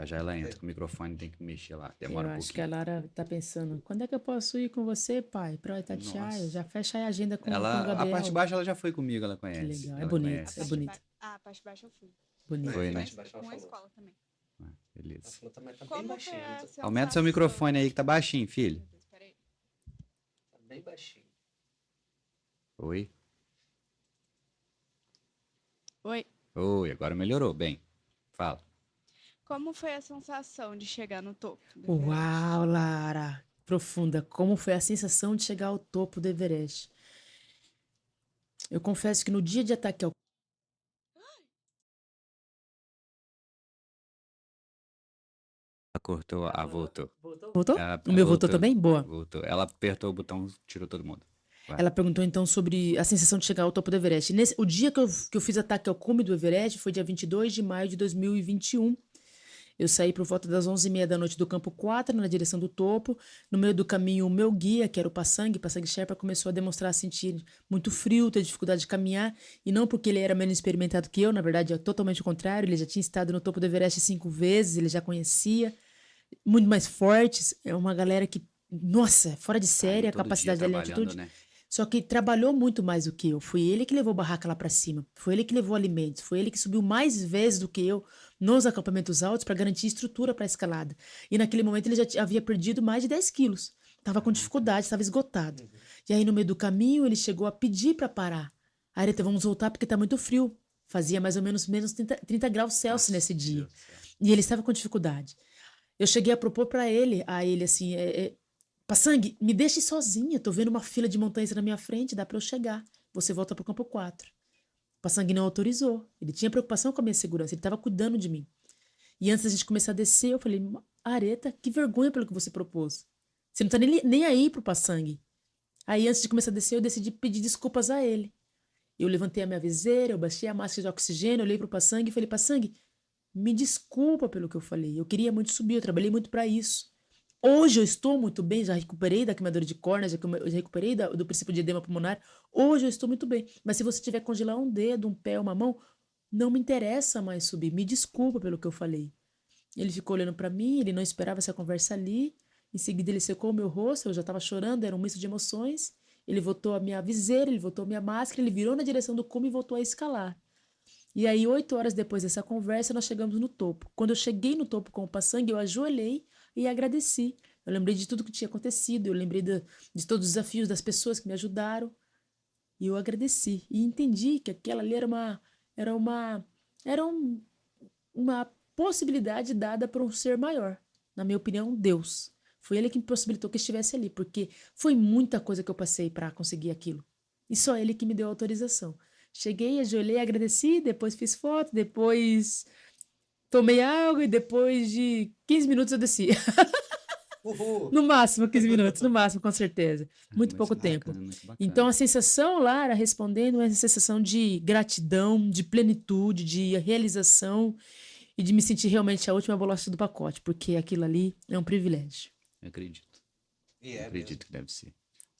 Já ela entra com o microfone, tem que mexer lá. Demora Eu um acho que a pouquinho. Lara tá pensando, quando é que eu posso ir com você, pai? Pra Itatiaia? Nossa. Já fecha aí a agenda com o A Gabriel. parte de baixo ela já foi comigo, ela Que conhece. legal. É Ela bonito, conhece. é bonito. A parte de baixo eu fui. Bonito. Foi, né? Parte de baixo ela Com a falou. escola também. Ah, A beleza. Flor também tá bem Como foi baixinho. a Tá sensação? Aumenta seu microfone aí que tá baixinho, filho. Meu Deus, peraí. bem baixinho. Oi. Oi. Oi, agora melhorou. Bem, fala. Como foi a sensação de chegar no topo? do Everest? Uau, Lara! Profunda. Como foi a sensação de chegar ao topo do Everest? Eu confesso que no dia de ataque ao... Ela cortou, voltou. Voltou? Ela O meu voltou voltou. também? Boa. Voltou. Ela apertou o botão, tirou todo mundo. Vai. Ela perguntou então sobre a sensação de chegar ao topo do Everest. O dia que eu fiz ataque ao cume do Everest foi dia 22 de maio de 2021. Eu saí por volta das 11h30 da noite do campo 4, na direção do topo. No meio do caminho, o meu guia, que era o Passangue Sherpa, começou a demonstrar sentir muito frio, ter dificuldade de caminhar. E não porque ele era menos experimentado que eu, na verdade é totalmente o contrário. Ele já tinha estado no topo do Everest 5 vezes, ele já conhecia. Muito mais fortes. É uma galera que, nossa, fora de série, Aí a todo capacidade dia dele, a trabalhando, atitude. né? Só que trabalhou muito mais do que eu. Foi ele que levou barraca lá pra cima. Foi ele que levou alimentos. Foi ele que subiu mais vezes do que eu nos acampamentos altos para garantir estrutura para a escalada. E naquele momento ele já havia perdido mais de 10 quilos. Tava com dificuldade, estava esgotado. E aí no meio do caminho ele chegou a pedir para parar. Areta, vamos voltar porque tá muito frio. Fazia mais ou menos 30 graus Celsius nesse dia. E ele estava com dificuldade. Eu cheguei a propor para ele, assim, Passangue, me deixe sozinha. Tô vendo uma fila de montanhas na minha frente, dá para eu chegar. Você volta pro campo 4. Passangue não autorizou. Ele tinha preocupação com a minha segurança, ele estava cuidando de mim. E antes da gente começar a descer, eu falei, Areta, que vergonha pelo que você propôs. Você não tá nem aí pro Passangue. Aí antes de começar a descer, eu decidi pedir desculpas a ele. Eu levantei a minha viseira, eu baixei a máscara de oxigênio, olhei pro Passangue e falei, Passangue, me desculpa pelo que eu falei. Eu queria muito subir, eu trabalhei muito para isso. Hoje eu estou muito bem, já recuperei da queimadura de córnea, já recuperei do princípio de edema pulmonar. Hoje eu estou muito bem. Mas se você tiver que congelar um dedo, um pé, uma mão, não me interessa mais subir. Me desculpa pelo que eu falei. Ele ficou olhando para mim, ele não esperava essa conversa ali. Em seguida ele secou o meu rosto, eu já estava chorando, era um misto de emoções. Ele voltou a minha viseira, ele voltou a minha máscara, ele virou na direção do cume e voltou a escalar. E aí, 8 horas depois dessa conversa, nós chegamos no topo. Quando eu cheguei no topo com o paçangue, eu ajoelhei e agradeci. Eu lembrei de tudo que tinha acontecido, eu lembrei de todos os desafios das pessoas que me ajudaram. E eu agradeci. E entendi que aquela ali era uma possibilidade dada por um ser maior. Na minha opinião, Deus. Foi ele que me possibilitou que estivesse ali, porque foi muita coisa que eu passei para conseguir aquilo. E só ele que me deu autorização. Cheguei, ajoelhei, agradeci, depois fiz foto, depois tomei água e depois de 15 minutos eu desci. Uhul. No máximo 15 minutos, no máximo, com certeza. Muito pouco bacana, tempo. muito bacana. Então, a sensação, Lara, respondendo, é uma sensação de gratidão, de plenitude, de realização e de me sentir realmente a última bolacha do pacote, porque aquilo ali é um privilégio. Eu acredito. E Eu é acredito mesmo. que deve ser.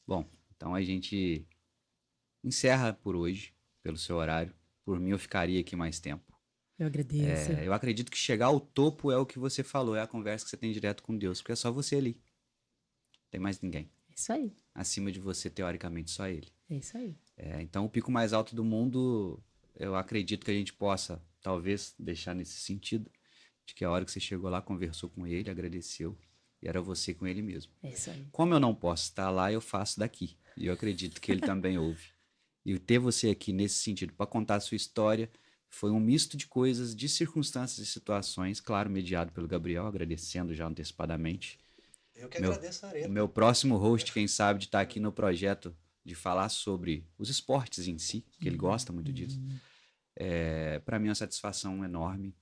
Bom, então a gente encerra por hoje, pelo seu horário. Por mim, eu ficaria aqui mais tempo. Eu agradeço. Eu acredito que chegar ao topo é o que você falou, é a conversa que você tem direto com Deus, porque é só você ali. Não tem mais ninguém. É isso aí. Acima de você, teoricamente, só ele. É isso aí. Então, o pico mais alto do mundo, eu acredito que a gente possa, talvez, deixar nesse sentido, de que a hora que você chegou lá, conversou com ele, agradeceu, e era você com ele mesmo. É isso aí. Como eu não posso estar lá, eu faço daqui. E eu acredito que ele também ouve. E ter você aqui nesse sentido, para contar a sua história, foi um misto de coisas, de circunstâncias e situações, claro, mediado pelo Gabriel, agradecendo já antecipadamente. Eu que agradeço a O Areta. meu próximo host, quem sabe, de estar aqui no projeto, de falar sobre os esportes em si, que ele gosta muito disso. Para mim é uma satisfação enorme.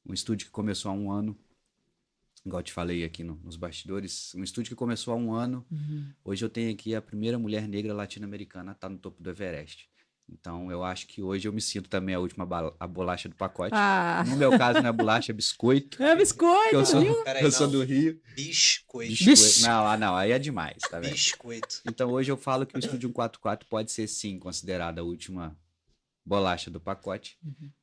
Um estúdio que começou há um ano, igual eu te falei aqui nos bastidores, um estúdio que começou há um ano. Hoje eu tenho aqui a primeira mulher negra latino-americana a estar no topo do Everest. Então eu acho que hoje eu me sinto também a última a bolacha do pacote. Ah, No meu caso não é bolacha, é biscoito. é biscoito, Eu sou, viu? Peraí, eu sou não. do Rio. Biscoito. Vixe. Não, aí é demais, tá vendo? Biscoito. Então hoje eu falo que o Estúdio 144 pode ser sim considerada a última bolacha do pacote,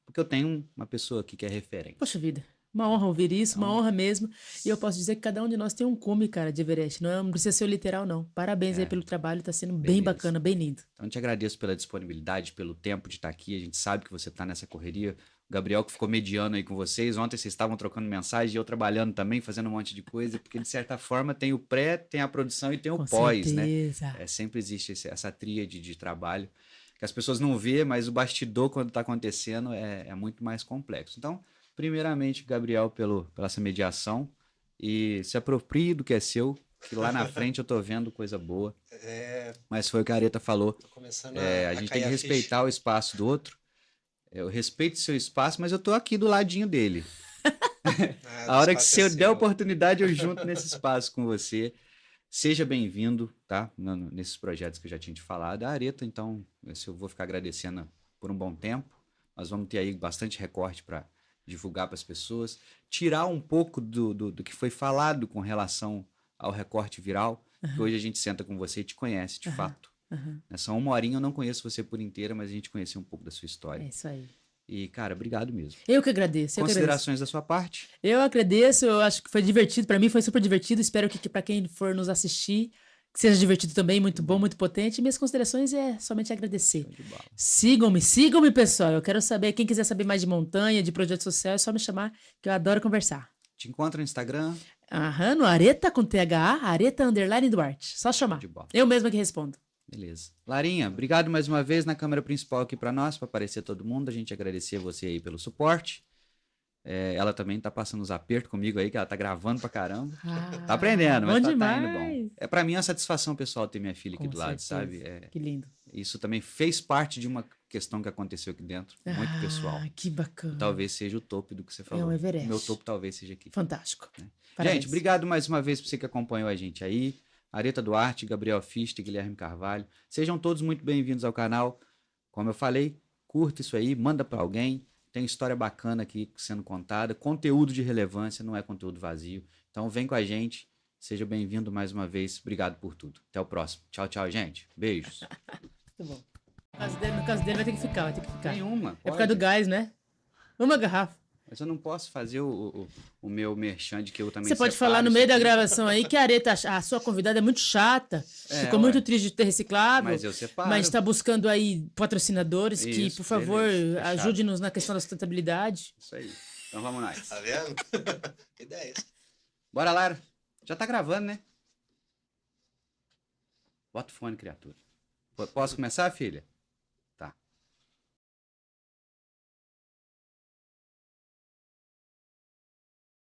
porque eu tenho uma pessoa aqui que é referente. Poxa vida. Uma honra ouvir isso, uma honra mesmo. E eu posso dizer que cada um de nós tem um cume, cara, de Everest. Não precisa ser o literal, não. Parabéns aí pelo trabalho, tá sendo bem Beleza. bacana, bem lindo. Então eu te agradeço pela disponibilidade, pelo tempo de estar aqui. A gente sabe que você está nessa correria. O Gabriel que ficou mediano aí com vocês. Ontem vocês estavam trocando mensagem e eu trabalhando também, fazendo um monte de coisa, porque de certa forma tem o pré, tem a produção e tem o Com pós, né? certeza. Sempre existe essa tríade de trabalho que as pessoas não vê, mas o bastidor, quando está acontecendo, é muito mais complexo. Então, primeiramente, Gabriel, pela essa mediação, e se aproprie do que é seu, que lá na frente eu tô vendo coisa boa. Mas foi o que a Areta falou. Tô começando A gente tem cair que a ficha. respeitar o espaço do outro. Eu respeito o seu espaço, mas eu tô aqui do ladinho dele. Ah, A o hora que espaço você é der seu. oportunidade, eu junto nesse espaço com você. Seja bem-vindo, tá? Nesses projetos que eu já tinha te falado. A Areta, então, eu vou ficar agradecendo por um bom tempo. Nós vamos ter aí bastante recorte para divulgar para as pessoas. Tirar um pouco do que foi falado com relação ao recorte viral, que hoje a gente senta com você e te conhece, de fato. Nessa uma horinha eu não conheço você por inteira, mas a gente conheceu um pouco da sua história. É isso aí. E, cara, obrigado mesmo. Eu que agradeço. Considerações da sua parte? Eu agradeço, eu acho que foi divertido. Pra mim foi super divertido. Espero que pra quem for nos assistir, que seja divertido também, muito bom, muito potente. Minhas considerações é somente agradecer. Show de bola. Sigam-me, pessoal. Eu quero saber, quem quiser saber mais de montanha, de projeto social, é só me chamar, que eu adoro conversar. Te encontro no Instagram. No Areta com THA, Areta_Duarte. Só chamar. De bola. Eu mesma que respondo. Beleza. Larinha, obrigado mais uma vez na câmera principal aqui para nós, para aparecer todo mundo. A gente agradecer você aí pelo suporte. Ela também tá passando os apertos comigo aí, que ela tá gravando pra caramba. Tá aprendendo, mas bom tá indo demais. bom. Pra mim é uma satisfação pessoal ter minha filha aqui Com do lado, certeza. sabe? Que lindo. Isso também fez parte de uma questão que aconteceu aqui dentro, muito pessoal. Que bacana. Talvez seja o topo do que você falou. um Everest. O meu topo talvez seja aqui. Fantástico. Gente, obrigado mais uma vez por você que acompanhou a gente aí. Areta Duarte, Gabriel Fichte, Guilherme Carvalho. Sejam todos muito bem-vindos ao canal. Como eu falei, curta isso aí, manda para alguém. Tem história bacana aqui sendo contada. Conteúdo de relevância, não é conteúdo vazio. Então vem com a gente Seja bem-vindo mais uma vez. Obrigado por tudo. Até o próximo. Tchau, tchau, gente. Beijos. Muito bom. No caso dele vai ter que ficar, Nenhuma. É por causa do gás, né? Uma garrafa. Mas eu não posso fazer o meu merchan de que eu também Você pode separo falar no isso meio da aqui. gravação aí que a Areta, a sua convidada é muito chata. Ficou ué. muito triste de ter reciclável. Mas eu separo. Mas está buscando aí patrocinadores que, Isso, por favor, beleza. Fechado. ajude-nos na questão da sustentabilidade. Isso aí. Então vamos nós. Tá vendo? Que ideia. Bora, Lara. Já tá gravando, né? Bota o fone, criatura. Posso começar, filha?